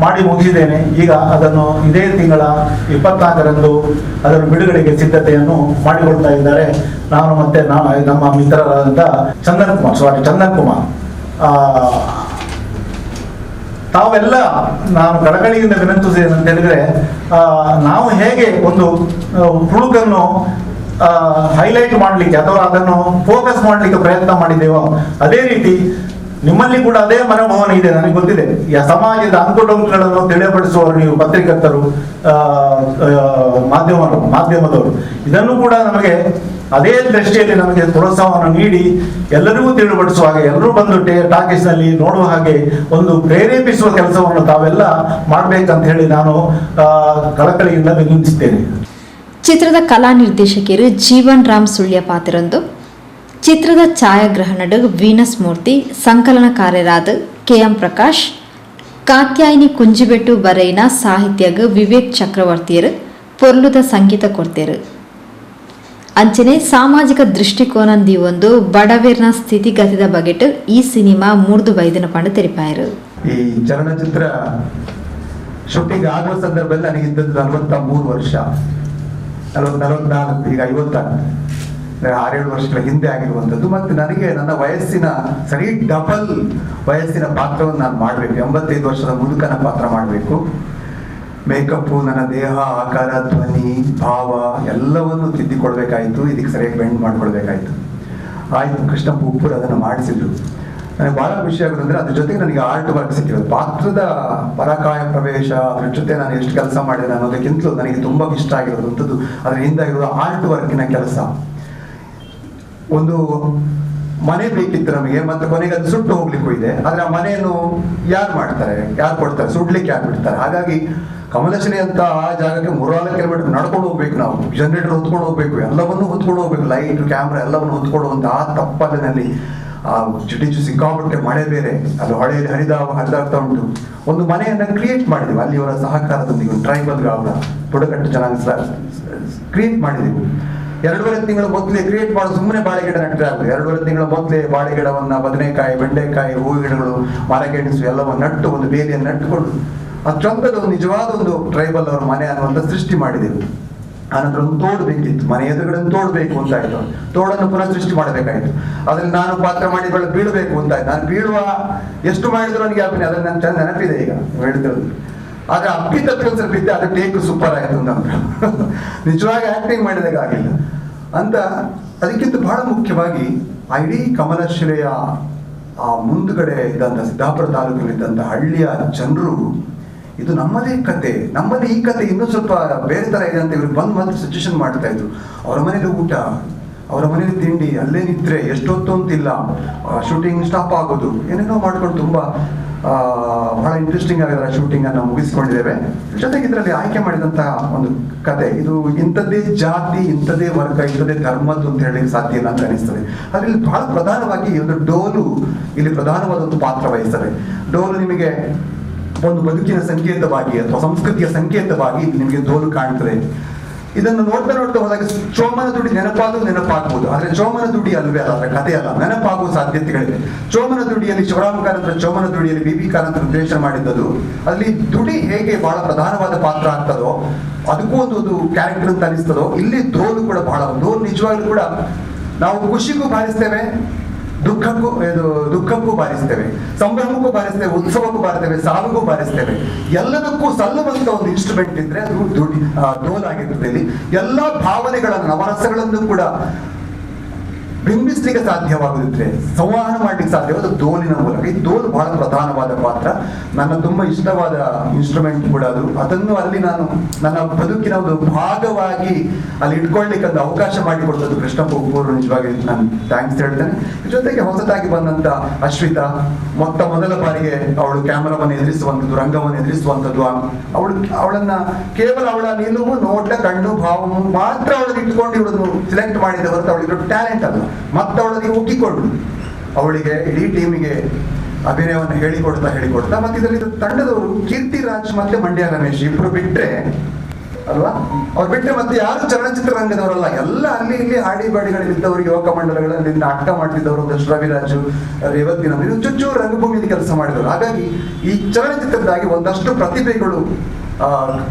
ಮಾಡಿ ಮುಗಿಸಿದ್ದೇನೆ. ಈಗ ಅದನ್ನು ಇದೇ ತಿಂಗಳ 24ರಂದು ಅದನ್ನು ಬಿಡುಗಡೆಗೆ ಸಿದ್ಧತೆಯನ್ನು ಮಾಡಿಕೊಳ್ತಾ ಇದ್ದಾರೆ. ನಾನು ಮತ್ತೆ ನಮ್ಮ ಮಿತ್ರರಾದಂಥ ಚಂದನ್ ಕುಮಾರ್ ತಾವೆಲ್ಲ ನಾನು ಕಳಕಳಿಯಿಂದ ವಿನಂತಿಸಿದ್ದೇನೆ ಅಂತ ಹೇಳಿದ್ರೆ, ನಾವು ಹೇಗೆ ಒಂದು ತುಳುಕನ್ನು ಹೈಲೈಟ್ ಮಾಡಲಿಕ್ಕೆ ಅಥವಾ ಅದನ್ನು ಫೋಕಸ್ ಮಾಡಲಿಕ್ಕೆ ಪ್ರಯತ್ನ ಮಾಡಿದ್ದೇವೋ ಅದೇ ರೀತಿ ನಿಮ್ಮಲ್ಲಿ ಕೂಡ ಅದೇ ಮನೋಭಾವನೆ ಇದೆ, ನನಗೆ ಗೊತ್ತಿದೆ. ಸಮಾಜದ ಅಂಕುಡೊಂಕುಗಳನ್ನು ತಿಳಿಯಪಡಿಸುವವರು ನೀವು ಪತ್ರಿಕರ್ತರು, ಮಾಧ್ಯಮದವರು, ಇದನ್ನು ಕೂಡ ನಮಗೆ ಅದೇ ದೃಷ್ಟಿಯಲ್ಲಿ ನಮಗೆ ಪ್ರೋತ್ಸಾಹವನ್ನು ನೀಡಿ ಎಲ್ಲರಿಗೂ ತಿಳಿಪಡಿಸುವ ಹಾಗೆ, ಎಲ್ಲರೂ ಬಂದು ಟಾಕೀಸ್ನಲ್ಲಿ ನೋಡುವ ಹಾಗೆ ಒಂದು ಪ್ರೇರೇಪಿಸುವ ಕೆಲಸವನ್ನು ತಾವೆಲ್ಲ ಮಾಡಬೇಕಂತ ಹೇಳಿ ನಾನು ಕಳಕಳಿಯಿಂದ ವಿನಂತಿಸುತ್ತೇನೆ. ಚಿತ್ರದ ಕಲಾ ನಿರ್ದೇಶಕಿಯರು ಜೀವನ್ ರಾಮ್ ಸುಳ್ಯ ಪಾತ್ರರಂದು, ಚಿತ್ರದ ಛಾಯಾಗ್ರಹಣಡು ವೀನಸ್ ಮೂರ್ತಿ, ಸಂಕಲನಕಾರರಾದ KM ಪ್ರಕಾಶ್, ಕಾತ್ಯಾಯಿನಿ ಕುಂಜಿಬೆಟ್ಟು ಬರೆಯಿನ ಸಾಹಿತ್ಯಗ ವಿವೇಕ್ ಚಕ್ರವರ್ತಿಯರು ಪೊರ್ಲುದ ಸಂಗೀತ ಕೊಡ್ತೇರು. ಅಂಚನೆ ಸಾಮಾಜಿಕ ದೃಷ್ಟಿಕೋನಂದಿ ಒಂದು ಬಡವೇರ್ನ ಸ್ಥಿತಿಗತಿದ ಬಗೆಟ್ ಈ ಸಿನಿಮಾ 3 ಪಂಡ ತೆರಿಪಾಯರು. ಈ ಚಲನಚಿತ್ರ ಶೂಟಿಂಗ್ ಆಗುವ ಸಂದರ್ಭದಲ್ಲಿ ನನಗಿದ್ದದ್ದು 43 ವರ್ಷ, 44, ಈಗ 56 ವರ್ಷಗಳ ಹಿಂದೆ ಆಗಿರುವಂಥದ್ದು. ಮತ್ತು ನನಗೆ ನನ್ನ ವಯಸ್ಸಿನ ಸರಿ ಡಬಲ್ ವಯಸ್ಸಿನ ಪಾತ್ರವನ್ನು ನಾನು ಮಾಡಬೇಕು. 85 ವರ್ಷದ ಮುದುಕನ ಪಾತ್ರ ಮಾಡಬೇಕು. ಮೇಕಪ್ಪು, ನನ್ನ ದೇಹ, ಆಕಾರ, ಧ್ವನಿ, ಭಾವ ಎಲ್ಲವನ್ನು ತಿದ್ದಿಕೊಳ್ಬೇಕಾಯಿತು. ಇದಕ್ಕೆ ಸರಿಯಾಗಿ ಬೆಂಡ್ ಮಾಡ್ಕೊಳ್ಬೇಕಾಯ್ತು. ಆಯ್ತು, ಕೃಷ್ಣಪ್ಪ ಉಪ್ಪುರು ಅದನ್ನು ಮಾಡಿಸಿದ್ರು. ನನಗೆ ಬಹಳ ಖುಷಿ ಆಗೋದಂದ್ರೆ ಅದ್ರ ಜೊತೆಗೆ ನನಗೆ ಆರ್ಟ್ ವರ್ಕ್ ಸಿಕ್ಕಿರೋದು. ಪಾತ್ರದ ಪರಕಾಯ ಪ್ರವೇಶ, ಅದ್ರ ಜೊತೆ ನಾನು ಎಷ್ಟು ಕೆಲಸ ಮಾಡಿದೆ ಅನ್ನೋದಕ್ಕಿಂತಲೂ ನನಗೆ ತುಂಬಾ ಇಷ್ಟ ಆಗಿರೋದಂಥದ್ದು ಅದ್ರ ಹಿಂದಾಗಿರೋ ಆರ್ಟ್ ವರ್ಕಿನ ಕೆಲಸ. ಒಂದು ಮನೆ ಬೇಕಿತ್ತು ನಮಗೆ, ಮತ್ತೆ ಕೊನೆಗೆ ಅದು ಸುಟ್ಟು ಹೋಗ್ಲಿಕ್ಕೂ ಇದೆ. ಆದ್ರೆ ಆ ಮನೆಯನ್ನು ಯಾರು ಮಾಡ್ತಾರೆ, ಯಾರು ಕೊಡ್ತಾರೆ, ಸುಡ್ಲಿಕ್ಕೆ ಯಾರು ಬಿಡ್ತಾರೆ? ಹಾಗಾಗಿ ಕಮಲಶ್ರೀ ಅಂತ ಆ ಜಾಗಕ್ಕೆ 3-4 ಕಿಲೋಮೀಟರ್ ನಡ್ಕೊಂಡು ಹೋಗ್ಬೇಕು, ನಾವು ಜನರೇಟರ್ ಹೊತ್ಕೊಂಡು ಹೋಗ್ಬೇಕು, ಎಲ್ಲವನ್ನೂ ಹೊತ್ಕೊಂಡು ಹೋಗ್ಬೇಕು, ಲೈಟ್, ಕ್ಯಾಮ್ರಾ ಎಲ್ಲವನ್ನು ಹೊತ್ಕೊಳ್ಳುವಂತ ಆ ತಪ್ಪಲಿನಲ್ಲಿ ಆ ಚಿಟಿಚು ಸಿಕ್ಕಾಪಟ್ಟೆ ಮಳೆ ಬೇರೆ, ಅದು ಹೊಳೆಯಲ್ಲಿ ಹರಿದಾಗ್ತಾ ಉಂಟು. ಒಂದು ಮನೆಯನ್ನ ಕ್ರಿಯೇಟ್ ಮಾಡಿದೆವು ಅಲ್ಲಿಯವರ ಸಹಕಾರದೊಂದಿಗೆ. ಒಂದು ಟ್ರೈಬಲ್ ಗ್ರಾಮ ಬುಡಕಟ್ಟು ಜನಾಂಗ ಕ್ರಿಯೇಟ್ ಮಾಡಿದೆವು. 2.5 ತಿಂಗಳ ಮೊದಲೇ ಕ್ರಿಯೇಟ್ ಮಾಡೋದು ಸುಮ್ಮನೆ ಬಾಳೆಗಿಡ ನೆಟ್ಟರೆ ಆಗಲಿ. 2.5 ತಿಂಗಳ ಮೊದಲೇ ಬಾಳೆಗಿಡವನ್ನ, ಬದನೆಕಾಯಿ, ಬೆಂಡೆಕಾಯಿ, ಹೂವು ಗಿಡಗಳು, ಮರಗೆಣಸು ಎಲ್ಲವನ್ನು ನಟ್ಟು ಒಂದು ಬೇಲಿಯನ್ನು ನಟ್ಟುಕೊಂಡು ಅಷ್ಟೊಂದದ ಒಂದು ನಿಜವಾದ ಒಂದು ಟ್ರೈಬಲ್ ಅವರ ಮನೆ ಅನ್ನುವಂಥ ಸೃಷ್ಟಿ ಮಾಡಿದೆವು. ಆನಂತರ ಒಂದು ತೋಡು ಬೇಕಿತ್ತು, ಮನೆ ಎದುರುಗಡೆ ತೋಡ್ಬೇಕು ಅಂತಾಯ್ತು. ತೋಡನ್ನು ಪುನಃ ಸೃಷ್ಟಿ ಮಾಡಬೇಕಾಯ್ತು. ಅದ್ರಲ್ಲಿ ನಾನು ಪಾತ್ರ ಮಾಡಿ ಬೀಳಬೇಕು ಅಂತಾಯ್ತು. ನಾನು ಬೀಳುವ ಎಷ್ಟು ಮಾಡಿದ್ರು ನನಗೆ ಅದನ್ನ ನನ್ನ ಚೆಂದ ನೆನಪಿದೆ ಈಗ ಹೇಳಿದ್ರು. ಆದ್ರೆ ಅಪ್ಪಿತಪ್ಪಿ ಒಂದು ಸ್ವಲ್ಪ ಇದ್ದೆ, ಅದು ಟೇಕ್ ಸೂಪರ್ ಆಯ್ತು ಅಂತ ನಿಜವಾಗಿ ಆಕ್ಟಿಂಗ್ ಮಾಡಿದಾಗ ಆಗಿಲ್ಲ ಅಂತ. ಅದಕ್ಕಿಂತ ಬಹಳ ಮುಖ್ಯವಾಗಿ ಆ ಇಡೀ ಕಮಲಶ್ರೀಯ ಆ ಮುಂದುಗಡೆ ಇದ್ದಂಥ ಸಿದ್ದಾಪುರ ತಾಲೂಕಿನಲ್ಲಿದ್ದಂಥ ಹಳ್ಳಿಯ ಜನರು, ಇದು ನಮ್ಮದೇ ಕತೆ, ನಮ್ಮದೇ ಈ ಕತೆ ಇನ್ನೂ ಸ್ವಲ್ಪ ಬೇರೆ ತರ ಇದೆ ಅಂತ ಇವ್ರಿಗೆ ಬಂದು ಮತ್ತೆ ಸಜೆಷನ್ ಮಾಡ್ತಾ ಇದ್ರು. ಅವರ ಮನೇಲಿ ಊಟ, ಅವರ ಮನೇಲಿ ತಿಂಡಿ, ಅಲ್ಲೇ ನಿದ್ರೆ, ಎಷ್ಟೊತ್ತು ಅಂತಿಲ್ಲ, ಶೂಟಿಂಗ್ ಸ್ಟಾಪ್ ಆಗೋದು, ಏನೇನೋ ಮಾಡ್ಕೊಂಡು ತುಂಬಾ ಬಹಳ ಇಂಟ್ರೆಸ್ಟಿಂಗ್ ಆಗಿರೋ ಶೂಟಿಂಗ್ ಅನ್ನು ಮುಗಿಸ್ಕೊಂಡಿದ್ದೇವೆ. ಜೊತೆಗೆ ಇದರಲ್ಲಿ ಆಯ್ಕೆ ಮಾಡಿದಂತಹ ಒಂದು ಕತೆ, ಇದು ಇಂಥದ್ದೇ ಜಾತಿ, ಇಂಥದ್ದೇ ವರ್ಗ, ಇಂಥದ್ದೇ ಧರ್ಮದ್ದು ಅಂತ ಹೇಳಿ ಸಾಧ್ಯ ಇಲ್ಲ ಅಂತ ಅನಿಸ್ತದೆ. ಅದ್ರಲ್ಲಿ ಬಹಳ ಪ್ರಧಾನವಾಗಿ ಒಂದು ಡೋಲು ಇಲ್ಲಿ ಪ್ರಧಾನವಾದ ಒಂದು ಪಾತ್ರ ವಹಿಸ್ತದೆ. ಡೋಲು ನಿಮಗೆ ಒಂದು ಬದುಕಿನ ಸಂಕೇತವಾಗಿ ಅಥವಾ ಸಂಸ್ಕೃತಿಯ ಸಂಕೇತವಾಗಿ ನಿಮಗೆ ಡೋಲು ಕಾಣ್ತದೆ. ಇದನ್ನು ನೋಡ್ತಾ ಹೋದಾಗ ಚೋಮನ ದುಡಿ ನೆನಪಾಗಬಹುದು. ಆದ್ರೆ ಚೋಮನ ದುಡಿ ಅಲ್ವೇ ಅಲ್ಲ, ಅದರ ಕಥೆ ಅಲ್ಲ, ನೆನಪಾಗುವ ಸಾಧ್ಯತೆಗಳಿವೆ. ಚೋಮನ ದುಡಿಯಲ್ಲಿ ಶಿವರಾಮ ಕಾರಂತರ ಚೋಮನ ದುಡಿಯಲ್ಲಿ BB ಕಾರಂತರ ನಿರ್ದೇಶನ ಮಾಡಿದ್ದದು. ಅಲ್ಲಿ ದುಡಿ ಹೇಗೆ ಬಹಳ ಪ್ರಧಾನವಾದ ಪಾತ್ರ ಆಗ್ತದೋ, ಅದಕ್ಕೂ ಒಂದು ಕ್ಯಾರೆಕ್ಟರ್ ಅಂತ ಅನಿಸ್ತದೋ, ಇಲ್ಲಿ ಡೋಲು ಕೂಡ ಬಹಳ, ಡೋಲು ನಿಜವಾಗ್ಲೂ ಕೂಡ ನಾವು ಖುಷಿಗೂ ಬಾರಿಸ್ತೇವೆ, ದುಃಖಕ್ಕೂ ಬಾರಿಸ್ತೇವೆ, ಸಂಭ್ರಮಕ್ಕೂ ಬಾರಿಸ್ತೇವೆ, ಉತ್ಸವಕ್ಕೂ ಬಾರಿಸ್ತೇವೆ, ಸಾವಿಗೂ ಬಾರಿಸ್ತೇವೆ. ಎಲ್ಲದಕ್ಕೂ ಸಲ್ಲುವಂತ ಒಂದು ಇನ್ಸ್ಟ್ರೂಮೆಂಟ್ ಇದ್ರೆ ಅದು ಡೋಲ್ ಆಗಿರ್ತದೆ. ಇಲ್ಲಿ ಎಲ್ಲಾ ಭಾವನೆಗಳನ್ನು, ನವರಸಗಳನ್ನು ಕೂಡ ಬಿಂಬಿಸ್ಲಿಕ್ಕೆ ಸಾಧ್ಯವಾಗುತ್ತಿದ್ರೆ, ಸಂವಹನ ಮಾಡ್ಲಿಕ್ಕೆ ಸಾಧ್ಯವಾದ ಡೋಲಿನ ಮೂಲಕ. ಈ ಡೋಲ್ ಬಹಳ ಪ್ರಧಾನವಾದ ಪಾತ್ರ, ನನ್ನ ತುಂಬಾ ಇಷ್ಟವಾದ ಇನ್ಸ್ಟ್ರೂಮೆಂಟ್ ಕೂಡ ಅದು. ಅದನ್ನು ಅಲ್ಲಿ ನಾನು ನನ್ನ ಬದುಕಿನ ಒಂದು ಭಾಗವಾಗಿ ಅಲ್ಲಿ ಇಟ್ಕೊಳ್ಳಿಕ್ಕೆ ಒಂದು ಅವಕಾಶ ಮಾಡಿಕೊಡ್ತದ್ದು ಕೃಷ್ಣಪ್ಪ ಉಪ್ಪೂರು. ನಿಜವಾಗಿ ನಾನು ಥ್ಯಾಂಕ್ಸ್ ಹೇಳ್ತೇನೆ. ಜೊತೆಗೆ ಹೊಸದಾಗಿ ಬಂದಂತ ಅಶ್ವಿತಾ, ಮೊದಲ ಬಾರಿಗೆ ಅವಳು ಕ್ಯಾಮರಾವನ್ನು ಎದುರಿಸುವಂಥದ್ದು, ರಂಗವನ್ನು ಎದುರಿಸುವಂಥದ್ದು. ಅವಳನ್ನ ಕೇವಲ ಅವಳ ನಿಲುವು, ನೋಟ, ಕಣ್ಣು, ಭಾವ ಮಾತ್ರ ಅವಳನ್ನು ಇಟ್ಕೊಂಡು ಇವಳನ್ನು ಸೆಲೆಕ್ಟ್ ಮಾಡಿದ ಹೊರತು ಅವಳಿಗೆ ಟ್ಯಾಲೆಂಟ್ ಅಲ್ಲ. ಮತ್ತೆ ಅವಳಿಗೆ ಒಗ್ಗಿಕೊಂಡು ಅವಳಿಗೆ ಇಡೀ ಟೀಮಿಗೆ ಅಭಿನಯವನ್ನು ಹೇಳಿಕೊಡ್ತಾ ಮತ್ತೆ ಇದರಲ್ಲಿ ತಂಡದವರು ಕೀರ್ತಿ ರಾಜ್ ಮತ್ತೆ ಮಂಡ್ಯ ರಮೇಶ್ ಇಬ್ರು ಬಿಟ್ರೆ ಅಲ್ವಾ? ಅವ್ರು ಬಿಟ್ಟರೆ ಮತ್ತೆ ಯಾರು ಚಲನಚಿತ್ರ ರಂಗದವರಲ್ಲ, ಎಲ್ಲ ಅಲ್ಲಿ ಇಲ್ಲಿ ಹಾಡಿ ಬಾಡಿಗಳಿದ್ದವರು, ಯುವಕ ಮಂಡಲಗಳಲ್ಲಿ ನಾಟಕ ಮಾಡ್ತಿದ್ದವರು, ಒಂದಷ್ಟು ರವಿರಾಜು, ರೇವತಿನ ಚುಚ್ಚೂರು ರಂಗಭೂಮಿಯಲ್ಲಿ ಕೆಲಸ ಮಾಡಿದವರು. ಹಾಗಾಗಿ ಈ ಚಲನಚಿತ್ರದಾಗಿ ಒಂದಷ್ಟು ಪ್ರತಿಭೆಗಳು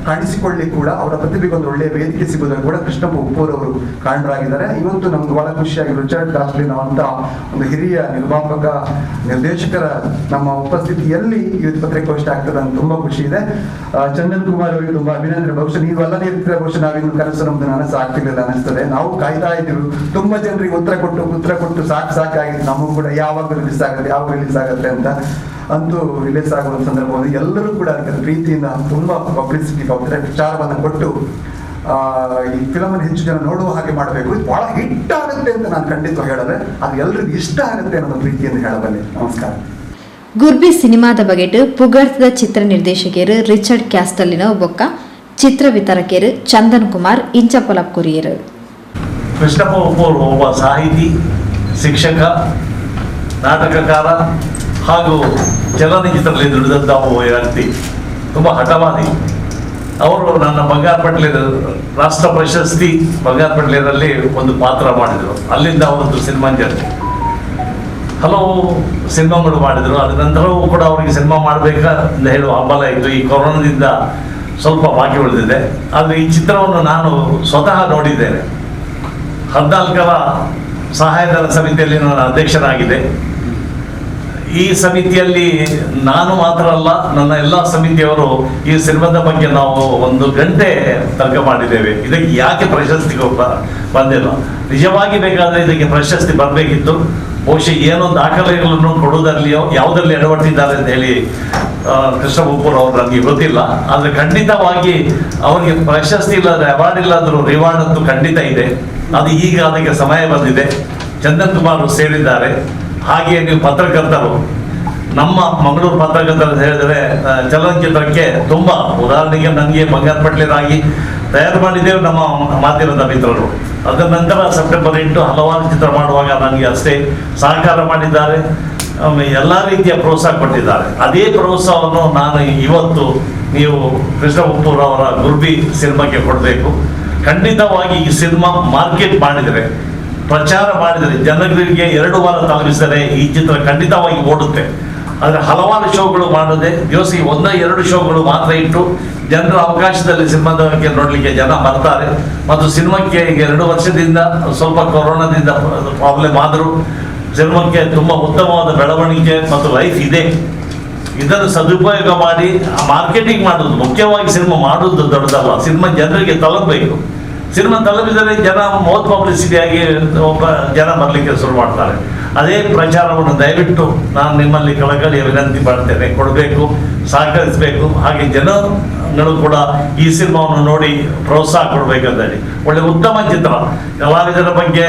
ಕಾಣಿಸಿಕೊಳ್ಳಿ ಕೂಡ ಅವರ ಪ್ರತಿಭೆಗೆ ಒಂದು ಒಳ್ಳೆಯ ವೇದಿಕೆ ಸಿಗೋದಕ್ಕೆ ಕೂಡ ಕೃಷ್ಣಪ್ಪ ಉಪ್ಪೂರವರು ಕಾರಣರಾಗಿದ್ದಾರೆ. ಇವತ್ತು ನಮ್ಗೆ ಬಹಳ ಖುಷಿಯಾಗಿ ರಿಚರ್ಡ್ ಗಾಸ್ಲಿನ್ ಅಂತ ಒಂದು ಹಿರಿಯ ನಿರ್ಮಾಪಕ ನಿರ್ದೇಶಕರ ನಮ್ಮ ಉಪಸ್ಥಿತಿಯಲ್ಲಿ ಇವತ್ತು ಪತ್ರಿಕಾಗೋಷ್ಠಿ ಆಗ್ತದೆ ಅಂತ ತುಂಬಾ ಖುಷಿ ಇದೆ. ಚಂದನ್ ಕುಮಾರ್ ಅವರಿಗೆ ತುಂಬಾ ಅಭಿನಂದನೆ. ಬಹುಶಃ ನೀವು ಅಲ್ಲದೇ ಇರ್ತೀರ, ಬಹುಶಃ ನಾವಿನ್ನು ಕನಸು ನಮ್ದು ನನಸು ಆಗ್ತಿರ್ಲಿಲ್ಲ ಅನಿಸ್ತದೆ. ನಾವು ಕಾಯ್ತಾ ಇದ್ದೀವಿ, ತುಂಬಾ ಜನರಿಗೆ ಉತ್ತರ ಕೊಟ್ಟು ಸಾಕಾಗಿತ್ತು. ನಮಗೂ ಕೂಡ ಯಾವಾಗ ರಿಲೀಸ್ ಆಗುತ್ತೆ ಅಂತ. ಅಂತೂ ರಿಲೀಸ್ ಆಗುವ ಸಂದರ್ಭದಲ್ಲಿ ಎಲ್ಲರೂ ಕೂಡ ಅದಕ್ಕೆ ಪ್ರೀತಿಯಿಂದ ತುಂಬಾ ಪಬ್ಲಿಸಿಟಿ ವಿಚಾರವನ್ನು ಕೊಟ್ಟು ಈ ಫಿಲಮ್ ಅನ್ನು ಹೆಚ್ಚು ಜನ ನೋಡುವ ಹಾಗೆ ಮಾಡಬೇಕು. ಇದು ಬಹಳ ಹಿಟ್ ಆಗುತ್ತೆ ಅಂತ ನಾನು ಖಂಡಿತ ಹೇಳಿದ್ರೆ ಅದು ಎಲ್ರಿಗೂ ಇಷ್ಟ ಆಗುತ್ತೆ ಅನ್ನೋ ಪ್ರೀತಿಯಿಂದ ಹೇಳಬಲ್ಲೆ. ನಮಸ್ಕಾರ. ಗುರ್ಬಿ ಸಿನಿಮಾದ ಬಗೆಟ್ ಪುಗಡ್ತದ ಚಿತ್ರ ನಿರ್ದೇಶಕಿಯರು ರಿಚರ್ಡ್ ಕ್ಯಾಸ್ಟಲಿನ ಒಬ್ಬೊಕ್ಕ ಚಿತ್ರ ವಿತರಕಿಯರು ಚಂದನ್ ಕುಮಾರ್ ಇಂಚಪೊಲಪ್ ಕುರಿಯರು. ಕೃಷ್ಣಪ್ಪ ಉಪ್ಪೂರು ಒಬ್ಬ ಸಾಹಿತಿ, ಶಿಕ್ಷಕ, ನಾಟಕಕಾರ ಹಾಗೂ ಚಲನಚಿತ್ರದಲ್ಲಿ ದುಡಿದಂಥ ಒಬ್ಬ ವ್ಯಕ್ತಿ. ತುಂಬ ಹಠವಾದಿ. ಅವರು ನನ್ನ ಬಂಗಾರ ಪಟ್ಲೇರ್ ರಾಷ್ಟ್ರ ಪ್ರಶಸ್ತಿ ಬಂಗಾರ ಪಟ್ಲೇರಲ್ಲಿ ಒಂದು ಪಾತ್ರ ಮಾಡಿದರು. ಅಲ್ಲಿಂದ ಅವರದ್ದು ಸಿನಿಮಾ ಜರ್ನಿ, ಹಲವು ಸಿನಿಮಾಗಳು ಮಾಡಿದರು. ಅದ ನಂತರವೂ ಕೂಡ ಅವರಿಗೆ ಸಿನಿಮಾ ಮಾಡಬೇಕಂತ ಹೇಳುವ ಹಂಬಲ ಇತ್ತು. ಈ ಕೊರೋನಾದಿಂದ ಸ್ವಲ್ಪ ಬಾಕಿ ಉಳಿದಿದೆ. ಆದರೆ ಈ ಚಿತ್ರವನ್ನು ನಾನು ಸ್ವತಃ ನೋಡಿದ್ದೇನೆ. 14ರ ಸಹಾಯಧನ ಸಮಿತಿಯಲ್ಲಿ ನಾನು ಅಧ್ಯಕ್ಷನಾಗಿದೆ. ಈ ಸಮಿತಿಯಲ್ಲಿ ನಾನು ಮಾತ್ರ ಅಲ್ಲ, ನನ್ನ ಎಲ್ಲ ಸಮಿತಿಯವರು ಈ ಸಿನಿಮಾದ ಬಗ್ಗೆ ನಾವು 1 ಗಂಟೆ ತರ್ಕ ಮಾಡಿದ್ದೇವೆ. ಇದಕ್ಕೆ ಯಾಕೆ ಪ್ರಶಸ್ತಿ ಬಂದಿಲ್ಲ? ನಿಜವಾಗಿ ಬೇಕಾದರೆ ಇದಕ್ಕೆ ಪ್ರಶಸ್ತಿ ಬರಬೇಕಿತ್ತು. ಬಹುಶಃ ಏನೋ ದಾಖಲೆಗಳನ್ನು ಕೊಡುವುದರಲ್ಲಿಯೋ ಯಾವುದರಲ್ಲಿ ಎಡವಟ್ಟಿದ್ದಾರೆ ಅಂತ ಹೇಳಿ ಕೃಷ್ಣ ಉಪ್ಪೂರ್ ಅವರು ನನಗೆ ಗೊತ್ತಿಲ್ಲ. ಆದರೆ ಖಂಡಿತವಾಗಿ ಅವರಿಗೆ ಪ್ರಶಸ್ತಿ ಇಲ್ಲದ್ರೆ ಅವಾರ್ಡ್ ಇಲ್ಲಾದರೂ ರಿವಾರ್ಡ್ ಅಂತೂ ಖಂಡಿತ ಇದೆ. ಅದು ಈಗ ಅದಕ್ಕೆ ಸಮಯ ಬಂದಿದೆ. ಚಂದನ್ ಕುಮಾರ್ ಸೇರಿದ್ದಾರೆ. ಹಾಗೆಯೇ ನೀವು ಪತ್ರಕರ್ತರು, ನಮ್ಮ ಮಂಗಳೂರು ಪತ್ರಕರ್ತರು ಹೇಳಿದರೆ ಚಲನಚಿತ್ರಕ್ಕೆ ತುಂಬ, ಉದಾಹರಣೆಗೆ ನನಗೆ ಬಂಗಾರ ಪಟ್ಲೇರಾಗಿ ತಯಾರು ಮಾಡಿದ್ದೇವೆ ನಮ್ಮ ಮಾಧ್ಯಮದ ಮಿತ್ರರು. ಅದರ ನಂತರ ಸೆಪ್ಟೆಂಬರ್ 8 ಹಲವಾರು ಚಿತ್ರ ಮಾಡುವಾಗ ನನಗೆ ಅಷ್ಟೇ ಸಹಕಾರ ಮಾಡಿದ್ದಾರೆ. ಎಲ್ಲ ರೀತಿಯ ಪ್ರೋತ್ಸಾಹ ಕೊಟ್ಟಿದ್ದಾರೆ. ಅದೇ ಪ್ರೋತ್ಸಾಹವನ್ನು ನಾನು ಇವತ್ತು ನೀವು ಕೃಷ್ಣ ಉಪ್ಪೂರ್ ಅವರ ಗುರ್ಬಿ ಸಿನಿಮಾಕ್ಕೆ ಕೊಡಬೇಕು. ಖಂಡಿತವಾಗಿ ಈ ಸಿನಿಮಾ ಮಾರ್ಕೆಟ್ ಮಾಡಿದರೆ, ಪ್ರಚಾರ ಮಾಡಿದರೆ, ಜನರಿಗೆ 2 ವಾರ ತಲುಪಿಸಿದರೆ ಈ ಚಿತ್ರ ಖಂಡಿತವಾಗಿ ಓಡುತ್ತೆ. ಆದರೆ ಹಲವಾರು ಶೋಗಳು ಮಾಡದೆ ದಿವಸಕ್ಕೆ 1-2 ಶೋಗಳು ಮಾತ್ರ ಇಟ್ಟು ಜನರ ಅವಕಾಶದಲ್ಲಿ ಸಿನಿಮಾದಕ್ಕೆ ನೋಡಲಿಕ್ಕೆ ಜನ ಬರ್ತಾರೆ. ಮತ್ತು ಸಿನಿಮಾಕ್ಕೆ ಈಗ 2 ವರ್ಷದಿಂದ ಸ್ವಲ್ಪ ಕೊರೋನಾದಿಂದ ಪ್ರಾಬ್ಲಮ್ ಆದರೂ ಸಿನಿಮಾಕ್ಕೆ ತುಂಬ ಉತ್ತಮವಾದ ಬೆಳವಣಿಗೆ ಮತ್ತು ಲೈಫ್ ಇದೆ. ಇದನ್ನು ಸದುಪಯೋಗ ಮಾಡಿ ಮಾರ್ಕೆಟಿಂಗ್ ಮಾಡೋದು ಮುಖ್ಯವಾಗಿ. ಸಿನಿಮಾ ಮಾಡೋದು ದೊಡ್ಡದಲ್ಲ, ಸಿನಿಮಾ ಜನರಿಗೆ ತಲುಪಬೇಕು. ಸಿನಿಮಾ ತಲುಪಿದರೆ ಜನ ಮೌತ್ ಪಬ್ಲಿಸಿಟಿಯಾಗಿ ಒಬ್ಬ ಜನ ಬರಲಿಕ್ಕೆ ಶುರು ಮಾಡ್ತಾರೆ. ಅದೇ ಪ್ರಚಾರವನ್ನು ದಯವಿಟ್ಟು ನಾನು ನಿಮ್ಮಲ್ಲಿ ಕಳಕಳಿಯ ವಿನಂತಿ ಮಾಡ್ತೇನೆ, ಕೊಡಬೇಕು, ಸಹಕರಿಸಬೇಕು. ಹಾಗೆ ಜನಗಳು ಕೂಡ ಈ ಸಿನಿಮಾವನ್ನು ನೋಡಿ ಪ್ರೋತ್ಸಾಹ ಕೊಡಬೇಕಂತೇಳಿ. ಒಳ್ಳೆ ಉತ್ತಮ ಚಿತ್ರ. ಕಲಾವಿದರ ಬಗ್ಗೆ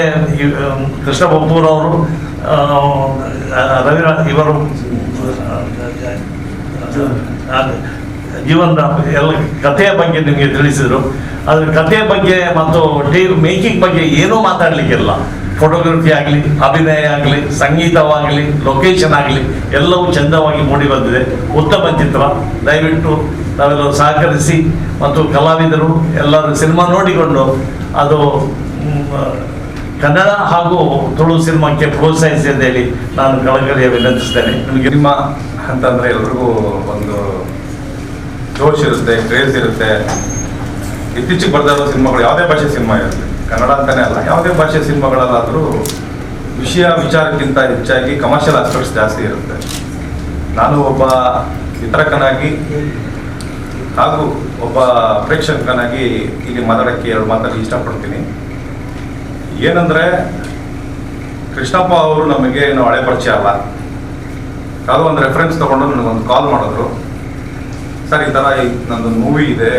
ಕೃಷ್ಣ ಉಪ್ಪೂರ್ ಅವರು, ರವಿರಾಜ್ ಇವರು ಜೀವನದ ಎಲ್ಲ ಕಥೆಯ ಬಗ್ಗೆ ನಿಮಗೆ ತಿಳಿಸಿದರು. ಅದ್ರ ಕಥೆಯ ಬಗ್ಗೆ ಮತ್ತು ಮೇಕಿಂಗ್ ಬಗ್ಗೆ ಏನೂ ಮಾತಾಡಲಿಕ್ಕಿಲ್ಲ. ಫೋಟೋಗ್ರಫಿ ಆಗಲಿ, ಅಭಿನಯ ಆಗಲಿ, ಸಂಗೀತವಾಗಲಿ, ಲೊಕೇಶನ್ ಆಗಲಿ ಎಲ್ಲವೂ ಚಂದವಾಗಿ ಮೂಡಿ ಬಂದಿದೆ. ಉತ್ತಮ ಚಿತ್ರ. ದಯವಿಟ್ಟು ನಾವೆಲ್ಲರೂ ಸಹಕರಿಸಿ ಮತ್ತು ಕಲಾವಿದರು ಎಲ್ಲರೂ ಸಿನಿಮಾ ನೋಡಿಕೊಂಡು ಅದು ಕನ್ನಡ ಹಾಗೂ ತುಳು ಸಿನಿಮಾಕ್ಕೆ ಪ್ರೋತ್ಸಾಹಿಸಿ ಅಂತ ಹೇಳಿ ನಾನು ಕಳಕಳಿಯ ವಿನಂತಿಸ್ತೇನೆ. ನಿಮಗೆ ಸಿನಿಮಾ ಅಂತಂದರೆ ಎಲ್ರಿಗೂ ಒಂದು ಜೋಶ್ ಇರುತ್ತೆ, ಕ್ರೇಜ್ ಇರುತ್ತೆ. ಇತ್ತೀಚೆಗೆ ಬರ್ತಾ ಇರೋ ಸಿನಿಮಾಗಳು ಯಾವುದೇ ಭಾಷೆ ಸಿನಿಮಾ ಇರುತ್ತೆ, ಕನ್ನಡ ಅಂತಲೇ ಅಲ್ಲ, ಯಾವುದೇ ಭಾಷೆ ಸಿನಿಮಾಗಳಲ್ಲಾದರೂ ವಿಚಾರಕ್ಕಿಂತ ಹೆಚ್ಚಾಗಿ ಕಮರ್ಷಿಯಲ್ ಆಸ್ಪೆಕ್ಟ್ಸ್ ಜಾಸ್ತಿ ಇರುತ್ತೆ. ನಾನು ಒಬ್ಬ ವಿತರಕನಾಗಿ ಹಾಗೂ ಒಬ್ಬ ಪ್ರೇಕ್ಷಕನಾಗಿ ಇಲ್ಲಿ ಮಾತಾಡೋಕ್ಕೆ 2 ಮಾತಾಡಿ ಇಷ್ಟಪಡ್ತೀನಿ. ಏನಂದರೆ ಕೃಷ್ಣಪ್ಪ ಅವರು ನಮಗೆ ಏನು ಹಳೆ ಪರಿಚಯ ಅಲ್ಲ. ಯಾವುದೋ ಒಂದು ರೆಫರೆನ್ಸ್ ತೊಗೊಂಡು ನನಗೊಂದು ಕಾಲ್ ಮಾಡಿದ್ರು. ಸರ್, ಈ ಥರ ನಂದೊಂದು ಮೂವಿ ಇದೆ,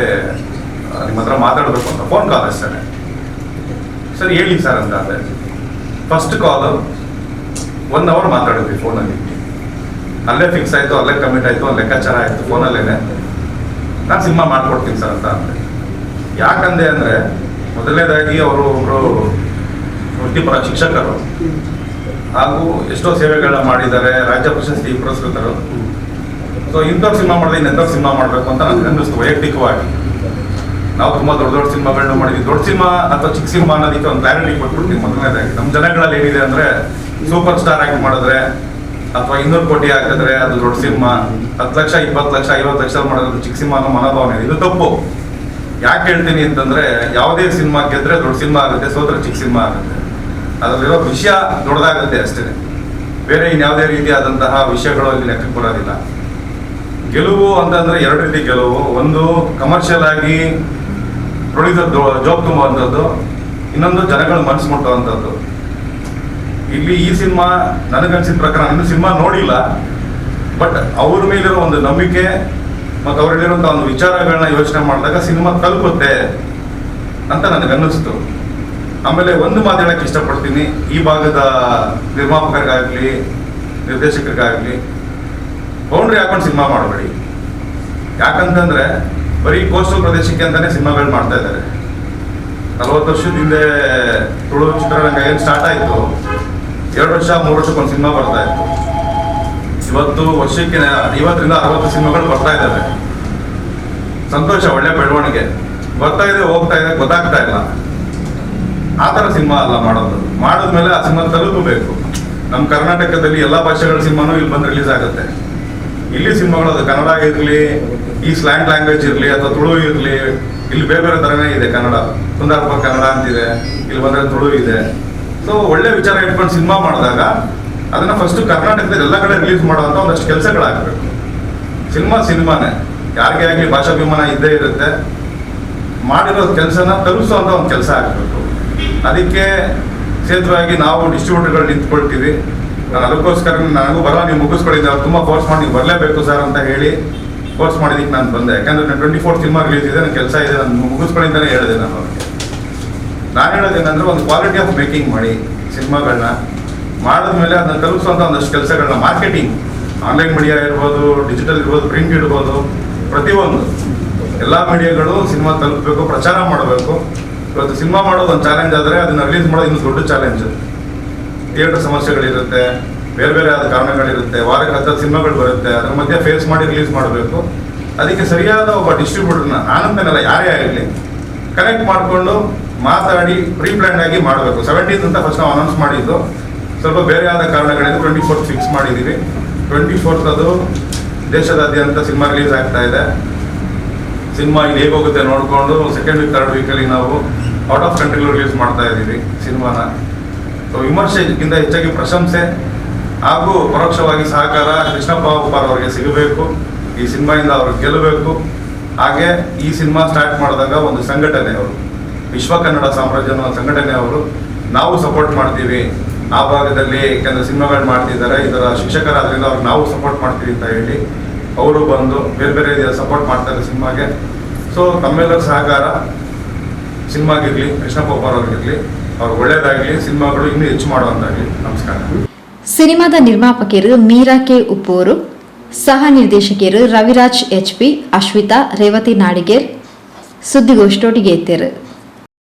ನಿಮ್ಮ ಹತ್ರ ಮಾತಾಡಬೇಕು ಅಂತ. ಫೋನ್ ಕಾಲ್ ಅಷ್ಟೇ. ಸರ್ ಹೇಳಿ ಸರ್ ಅಂತ ಅಂದೆ. ಫಸ್ಟ್ ಕಾಲು 1 ಅವರ್ ಮಾತಾಡಿದ್ವಿ ಫೋನಲ್ಲಿ. ಅಲ್ಲೇ ಫಿಕ್ಸ್ ಆಯಿತು, ಅಲ್ಲೇ ಕಮಿಟ್ ಆಯಿತು, ಅಲ್ಲಿ ಲೆಕ್ಕಾಚಾರ ಆಯಿತು ಫೋನಲ್ಲೇ. ನಾನು ಸಿನಿಮಾ ಮಾಡಿಕೊಡ್ತೀನಿ ಸರ್ ಅಂತ ಅಂದೆ. ಯಾಕಂದೆ ಅಂದರೆ ಮೊದಲನೇದಾಗಿ ಅವರು ಒಬ್ಬರು ವೃತ್ತಿಪರ ಶಿಕ್ಷಕರು ಹಾಗೂ ಎಷ್ಟೋ ಸೇವೆಗಳನ್ನ ಮಾಡಿದ್ದಾರೆ, ರಾಜ್ಯ ಪ್ರಶಸ್ತಿ ಪುರಸ್ಕೃತರು. ಸೊ ಇಂಥವ್ರು ಸಿನಿಮಾ ಮಾಡಿದ್ರೆ ಇನ್ನೆಂಥವ್ರು ಸಿನಿಮಾ ಮಾಡಬೇಕು ಅಂತ ನನಗೆ ಅನ್ನಿಸ್ತು ವೈಯಕ್ತಿಕವಾಗಿ. ನಾವು ತುಂಬಾ ದೊಡ್ಡ ದೊಡ್ಡ ಸಿನಿಮಾಗಳನ್ನ ಮಾಡಿದ್ವಿ. ದೊಡ್ಡ ಸಿನಿಮಾ ಅಥವಾ ಚಿಕ್ಕ ಸಿನಿಮಾ ಅನ್ನೋದಕ್ಕೆ ಒಂದು ಕ್ಲಾರಿಟಿ ಕೊಟ್ಬಿಡ್ತೀವಿ ಮೊದಲನೇದಾಗಿ. ನಮ್ಮ ಜನಗಳಲ್ಲಿ ಏನಿದೆ ಅಂದ್ರೆ ಸೂಪರ್ ಸ್ಟಾರ್ ಆಗಿ ಮಾಡಿದ್ರೆ ಅಥವಾ 200 ಕೋಟಿ ಹಾಕಿದ್ರೆ ಅದು ದೊಡ್ಡ ಸಿನಿಮಾ, 10 ಲಕ್ಷ 20 ಲಕ್ಷ 50 ಲಕ್ಷ ಮಾಡೋದು ಚಿಕ್ಕ ಸಿನಿಮಾ ಅನ್ನೋ ಮನೋಭಾವನೆ. ಇದು ತಪ್ಪು. ಯಾಕೆ ಹೇಳ್ತೀನಿ ಅಂತಂದ್ರೆ ಯಾವುದೇ ಸಿನಿಮಾ ಗೆದ್ರೆ ದೊಡ್ಡ ಸಿನಿಮಾ ಆಗುತ್ತೆ, ಸೋತ್ರೆ ಚಿಕ್ಕ ಸಿನಿಮಾ ಆಗುತ್ತೆ. ಅದರಲ್ಲಿರೋ ವಿಷಯ ದೊಡ್ಡದಾಗುತ್ತೆ ಅಷ್ಟೇ, ಬೇರೆ ಇನ್ಯಾವುದೇ ರೀತಿಯಾದಂತಹ ವಿಷಯಗಳು ಅಲ್ಲಿ ಲೆಕ್ಕಕ್ಕೆ ಬರೋದಿಲ್ಲ. ಗೆಲುವು ಅಂತಂದ್ರೆ 2 ರೀತಿ ಗೆಲುವು. ಒಂದು ಕಮರ್ಷಿಯಲ್ ಆಗಿ ಪ್ರೊಡ್ಯೂಸರ್ ಜೋಬ್ ತುಂಬುವಂಥದ್ದು, ಇನ್ನೊಂದು ಜನಗಳ ಮನಸ್ಸು ಮುಟ್ಟುವಂಥದ್ದು. ಇಲ್ಲಿ ಈ ಸಿನಿಮಾ ನನಗನ್ಸಿದ ಪ್ರಕಾರ, ಇನ್ನೂ ಸಿನಿಮಾ ನೋಡಿಲ್ಲ, ಬಟ್ ಅವ್ರ ಮೇಲಿರೋ ಒಂದು ನಂಬಿಕೆ ಮತ್ತು ಅವರಲ್ಲಿರುವಂಥ ಒಂದು ವಿಚಾರಗಳನ್ನ ಯೋಚನೆ ಮಾಡಿದಾಗ ಸಿನಿಮಾ ತಲುಪುತ್ತೆ ಅಂತ ನನಗನ್ನಿಸ್ತು. ಆಮೇಲೆ ಒಂದು ಮಾತು ಹೇಳಕ್ಕೆ ಇಷ್ಟಪಡ್ತೀನಿ, ಈ ಭಾಗದ ನಿರ್ಮಾಪಕರಿಗಾಗಲಿ ನಿರ್ದೇಶಕರಿಗಾಗಲಿ ಬೌಂಡ್ರಿ ಹಾಕೊಂಡು ಸಿನಿಮಾ ಮಾಡಬೇಡಿ. ಯಾಕಂತಂದ್ರೆ ಬರೀ ಕೋಸ್ಟಲ್ ಪ್ರದೇಶಕ್ಕೆ ಅಂತಾನೆ ಸಿನಿಮಾಗಳು ಮಾಡ್ತಾ ಇದ್ದಾರೆ. 40 ವರ್ಷದ ಹಿಂದೆ ತುಳು ಚಿತ್ರರಂಗ ಏನು ಸ್ಟಾರ್ಟ್ ಆಯಿತು, 2 ವರ್ಷ 3 ವರ್ಷಕ್ಕೊಂದು ಸಿನಿಮಾ ಬರ್ತಾ ಇತ್ತು. ಇವತ್ತು ವರ್ಷಕ್ಕೆ 50ರಿಂದ 60 ಸಿನಿಮಾಗಳು ಬರ್ತಾ ಇದ್ದಾವೆ. ಸಂತೋಷ, ಒಳ್ಳೆ ಬೆಳವಣಿಗೆ. ಬರ್ತಾ ಇದೆ, ಹೋಗ್ತಾ ಇದೆ, ಗೊತ್ತಾಗ್ತಾ ಇಲ್ಲ. ಆ ಥರ ಸಿನಿಮಾ ಅಲ್ಲ ಮಾಡೋದು. ಮಾಡಿದ್ಮೇಲೆ ಆ ಸಿನಿಮಾ ತಲುಪಬೇಕು. ನಮ್ಮ ಕರ್ನಾಟಕದಲ್ಲಿ ಎಲ್ಲ ಭಾಷೆಗಳ ಸಿನಿಮಾನು ಇಲ್ಲಿ ಬಂದು ರಿಲೀಸ್ ಆಗುತ್ತೆ. ಇಲ್ಲಿ ಸಿನಿಮಾಗಳು ಅದು ಕನ್ನಡ ಇರಲಿ, ಈ ಸ್ಲ್ಯಾಂಗ್ ಲ್ಯಾಂಗ್ವೇಜ್ ಇರಲಿ ಅಥವಾ ತುಳು ಇರಲಿ, ಇಲ್ಲಿ ಬೇರೆ ಬೇರೆ ಥರನೇ ಇದೆ. ಕನ್ನಡ ಕುಂದಾಪುರ ಕನ್ನಡ ಅಂತಿದೆ, ಇಲ್ಲಿ ಬಂದರೆ ತುಳು ಇದೆ. ಸೊ ಒಳ್ಳೆ ವಿಚಾರ ಇಟ್ಕೊಂಡು ಸಿನಿಮಾ ಮಾಡಿದಾಗ ಅದನ್ನ ಫಸ್ಟ್ ಕರ್ನಾಟಕದಲ್ಲಿ ಎಲ್ಲ ಕಡೆ ರಿಲೀಸ್ ಮಾಡುವಂಥ ಒಂದಷ್ಟು ಕೆಲಸಗಳಾಗಬೇಕು. ಸಿನಿಮಾನೇ, ಯಾರಿಗೇ ಆಗಲಿ ಭಾಷಾಭಿಮಾನ ಇದ್ದೇ ಇರುತ್ತೆ. ಮಾಡಿರೋ ಕೆಲಸನ ತಲುಪಿಸುವಂಥ ಒಂದು ಕೆಲಸ ಆಗಬೇಕು. ಅದಕ್ಕೆ ಸೇತುವಾಗಿ ನಾವು ಡಿಸ್ಟ್ರಿಬ್ಯೂಟರ್ಗಳು ನಿಂತ್ಕೊಳ್ತೀವಿ. ನಾನು ಅದಕ್ಕೋಸ್ಕರ ನನಗೂ ಬರೋ ನೀವು ಮುಗಿಸ್ಕೊಂಡಿದ್ದೆ, ಅವ್ರು ತುಂಬ ಫೋರ್ಸ್ ಮಾಡಿ ನೀವು ಬರಲೇಬೇಕು ಸರ್ ಅಂತ ಹೇಳಿ ಫೋರ್ಸ್ ಮಾಡಿದ್ದಕ್ಕೆ ನಾನು ಬಂದೆ. ಯಾಕಂದರೆ ನಾನು 24 ಸಿನಿಮಾ ರಿಲೀಸ್ ಇದೆ, ನನ್ನ ಕೆಲಸ ಇದೆ, ನಾನು ಮುಗಿಸ್ಕೊಂಡಿದ್ದಾನೆ ಹೇಳಿದೆ ನಾನು ಅವ್ರಿಗೆ. ನಾನು ಹೇಳೋದೇನೆಂದರೆ ಒಂದು ಕ್ವಾಲಿಟಿ ಆಫ್ ಮೇಕಿಂಗ್ ಮಾಡಿ ಸಿನಿಮಾಗಳನ್ನ. ಮಾಡಿದ್ಮೇಲೆ ಅದನ್ನ ತಲುಪಿಸುವಂಥ ಒಂದಷ್ಟು ಕೆಲಸಗಳನ್ನ, ಮಾರ್ಕೆಟಿಂಗ್, ಆನ್ಲೈನ್ ಮೀಡಿಯಾ ಇರ್ಬೋದು, ಡಿಜಿಟಲ್ ಇರ್ಬೋದು, ಪ್ರಿಂಟ್ ಇರ್ಬೋದು, ಪ್ರತಿಯೊಂದು ಎಲ್ಲ ಮೀಡಿಯಾಗಳು ಸಿನಿಮಾ ತಲುಪಬೇಕು, ಪ್ರಚಾರ ಮಾಡಬೇಕು. ಇವತ್ತು ಸಿನಿಮಾ ಮಾಡೋದು ಒಂದು ಚಾಲೆಂಜ್ ಆದರೆ ಅದನ್ನು ರಿಲೀಸ್ ಮಾಡೋದು ಇನ್ನೂ ದೊಡ್ಡ ಚಾಲೆಂಜ್. ಥಿಯೇಟರ್ ಸಮಸ್ಯೆಗಳಿರುತ್ತೆ, ಬೇರೆ ಬೇರೆ ಆದ ಕಾರಣಗಳಿರುತ್ತೆ, ವಾರಕ್ಕೆ 10 ಸಿನಿಮಾಗಳು ಬರುತ್ತೆ, ಅದ್ರ ಮಧ್ಯೆ ಫೇಸ್ ಮಾಡಿ ರಿಲೀಸ್ ಮಾಡಬೇಕು. ಅದಕ್ಕೆ ಸರಿಯಾದ ಒಬ್ಬ ಡಿಸ್ಟ್ರಿಬ್ಯೂಟರ್ನ, ನಾನಂತನೆಲ್ಲ ಯಾರೇ ಆಗಲಿ, ಕನೆಕ್ಟ್ ಮಾಡಿಕೊಂಡು ಮಾತಾಡಿ ಪ್ರೀ ಪ್ಲ್ಯಾನ್ ಆಗಿ ಮಾಡಬೇಕು. 17th ಅಂತ ಫಸ್ಟ್ ನಾವು ಅನೌನ್ಸ್ ಮಾಡಿದ್ದು, ಸ್ವಲ್ಪ ಬೇರೆ ಆದ ಕಾರಣಗಳಿಂದ 24th ಫಿಕ್ಸ್ ಮಾಡಿದ್ದೀವಿ. 24th ಅದು ದೇಶದಾದ್ಯಂತ ಸಿನಿಮಾ ರಿಲೀಸ್ ಆಗ್ತಾ ಇದೆ. ಸಿನಿಮಾ ಇಲ್ಲಿ ಹೇಗೆ ಹೋಗುತ್ತೆ ನೋಡಿಕೊಂಡು 2nd ವೀಕ್ 3rd ವೀಕಲ್ಲಿ ನಾವು ಔಟ್ ಆಫ್ ಕಂಟ್ರಿಗಳು ರಿಲೀಸ್ ಮಾಡ್ತಾ ಇದ್ದೀವಿ ಸಿನಿಮಾನ. ಸೊ ವಿಮರ್ಶೆಗಿಂತ ಹೆಚ್ಚಾಗಿ ಪ್ರಶಂಸೆ ಹಾಗೂ ಪರೋಕ್ಷವಾಗಿ ಸಹಕಾರ ಕೃಷ್ಣಪ್ಪ ಉಪ್ಪಾರ್ ಅವರಿಗೆ ಸಿಗಬೇಕು. ಈ ಸಿನಿಮಾಯಿಂದ ಅವರು ಗೆಲ್ಲಬೇಕು. ಹಾಗೆ ಈ ಸಿನಿಮಾ ಸ್ಟಾರ್ಟ್ ಮಾಡಿದಾಗ ಒಂದು ಸಂಘಟನೆ, ಅವರು ವಿಶ್ವ ಕನ್ನಡ ಸಾಮ್ರಾಜ್ಯ ಅನ್ನೋ ಸಂಘಟನೆ, ಅವರು ನಾವು ಸಪೋರ್ಟ್ ಮಾಡ್ತೀವಿ ಆ ಭಾಗದಲ್ಲಿ, ಯಾಕಂದರೆ ಸಿನಿಮಾಗಳು ಮಾಡ್ತಿದ್ದಾರೆ, ಇದರ ಶಿಕ್ಷಕರಾದ್ರಿಂದ ಅವ್ರಿಗೆ ನಾವು ಸಪೋರ್ಟ್ ಮಾಡ್ತೀವಿ ಅಂತ ಹೇಳಿ ಅವರು ಬಂದು ಬೇರೆ ಬೇರೆ ಸಪೋರ್ಟ್ ಮಾಡ್ತಾರೆ ಸಿನಿಮಾಗೆ. ಸೊ ತಮ್ಮೆಲ್ಲರ ಸಹಕಾರ ಸಿನಿಮಾಗಿರಲಿ, ಕೃಷ್ಣಪ್ಪ ಉಪ್ಪಾರ್ ಅವ್ರಿಗಿರಲಿ, ಅವ್ರು ಒಳ್ಳೇದಾಗಲಿ, ಸಿನಿಮಾಗಳು ಇನ್ನೂ ಹೆಚ್ಚು ಮಾಡುವಂತಾಗಲಿ. ನಮಸ್ಕಾರ. ಸಿನಿಮಾದ ನಿರ್ಮಾಪಕರು ಮೀರಾ ಕೆ ಉಪ್ಪೂರು, ಸಹ ನಿರ್ದೇಶಕಿಯರು ರವಿರಾಜ್ HP, ಅಶ್ವಿತಾ, ರೇವತಿ ನಾಡಿಗೇರ್ ಸುದ್ದಿಗೋಷ್ಠಿಗೆ ಎತ್ತೇರು.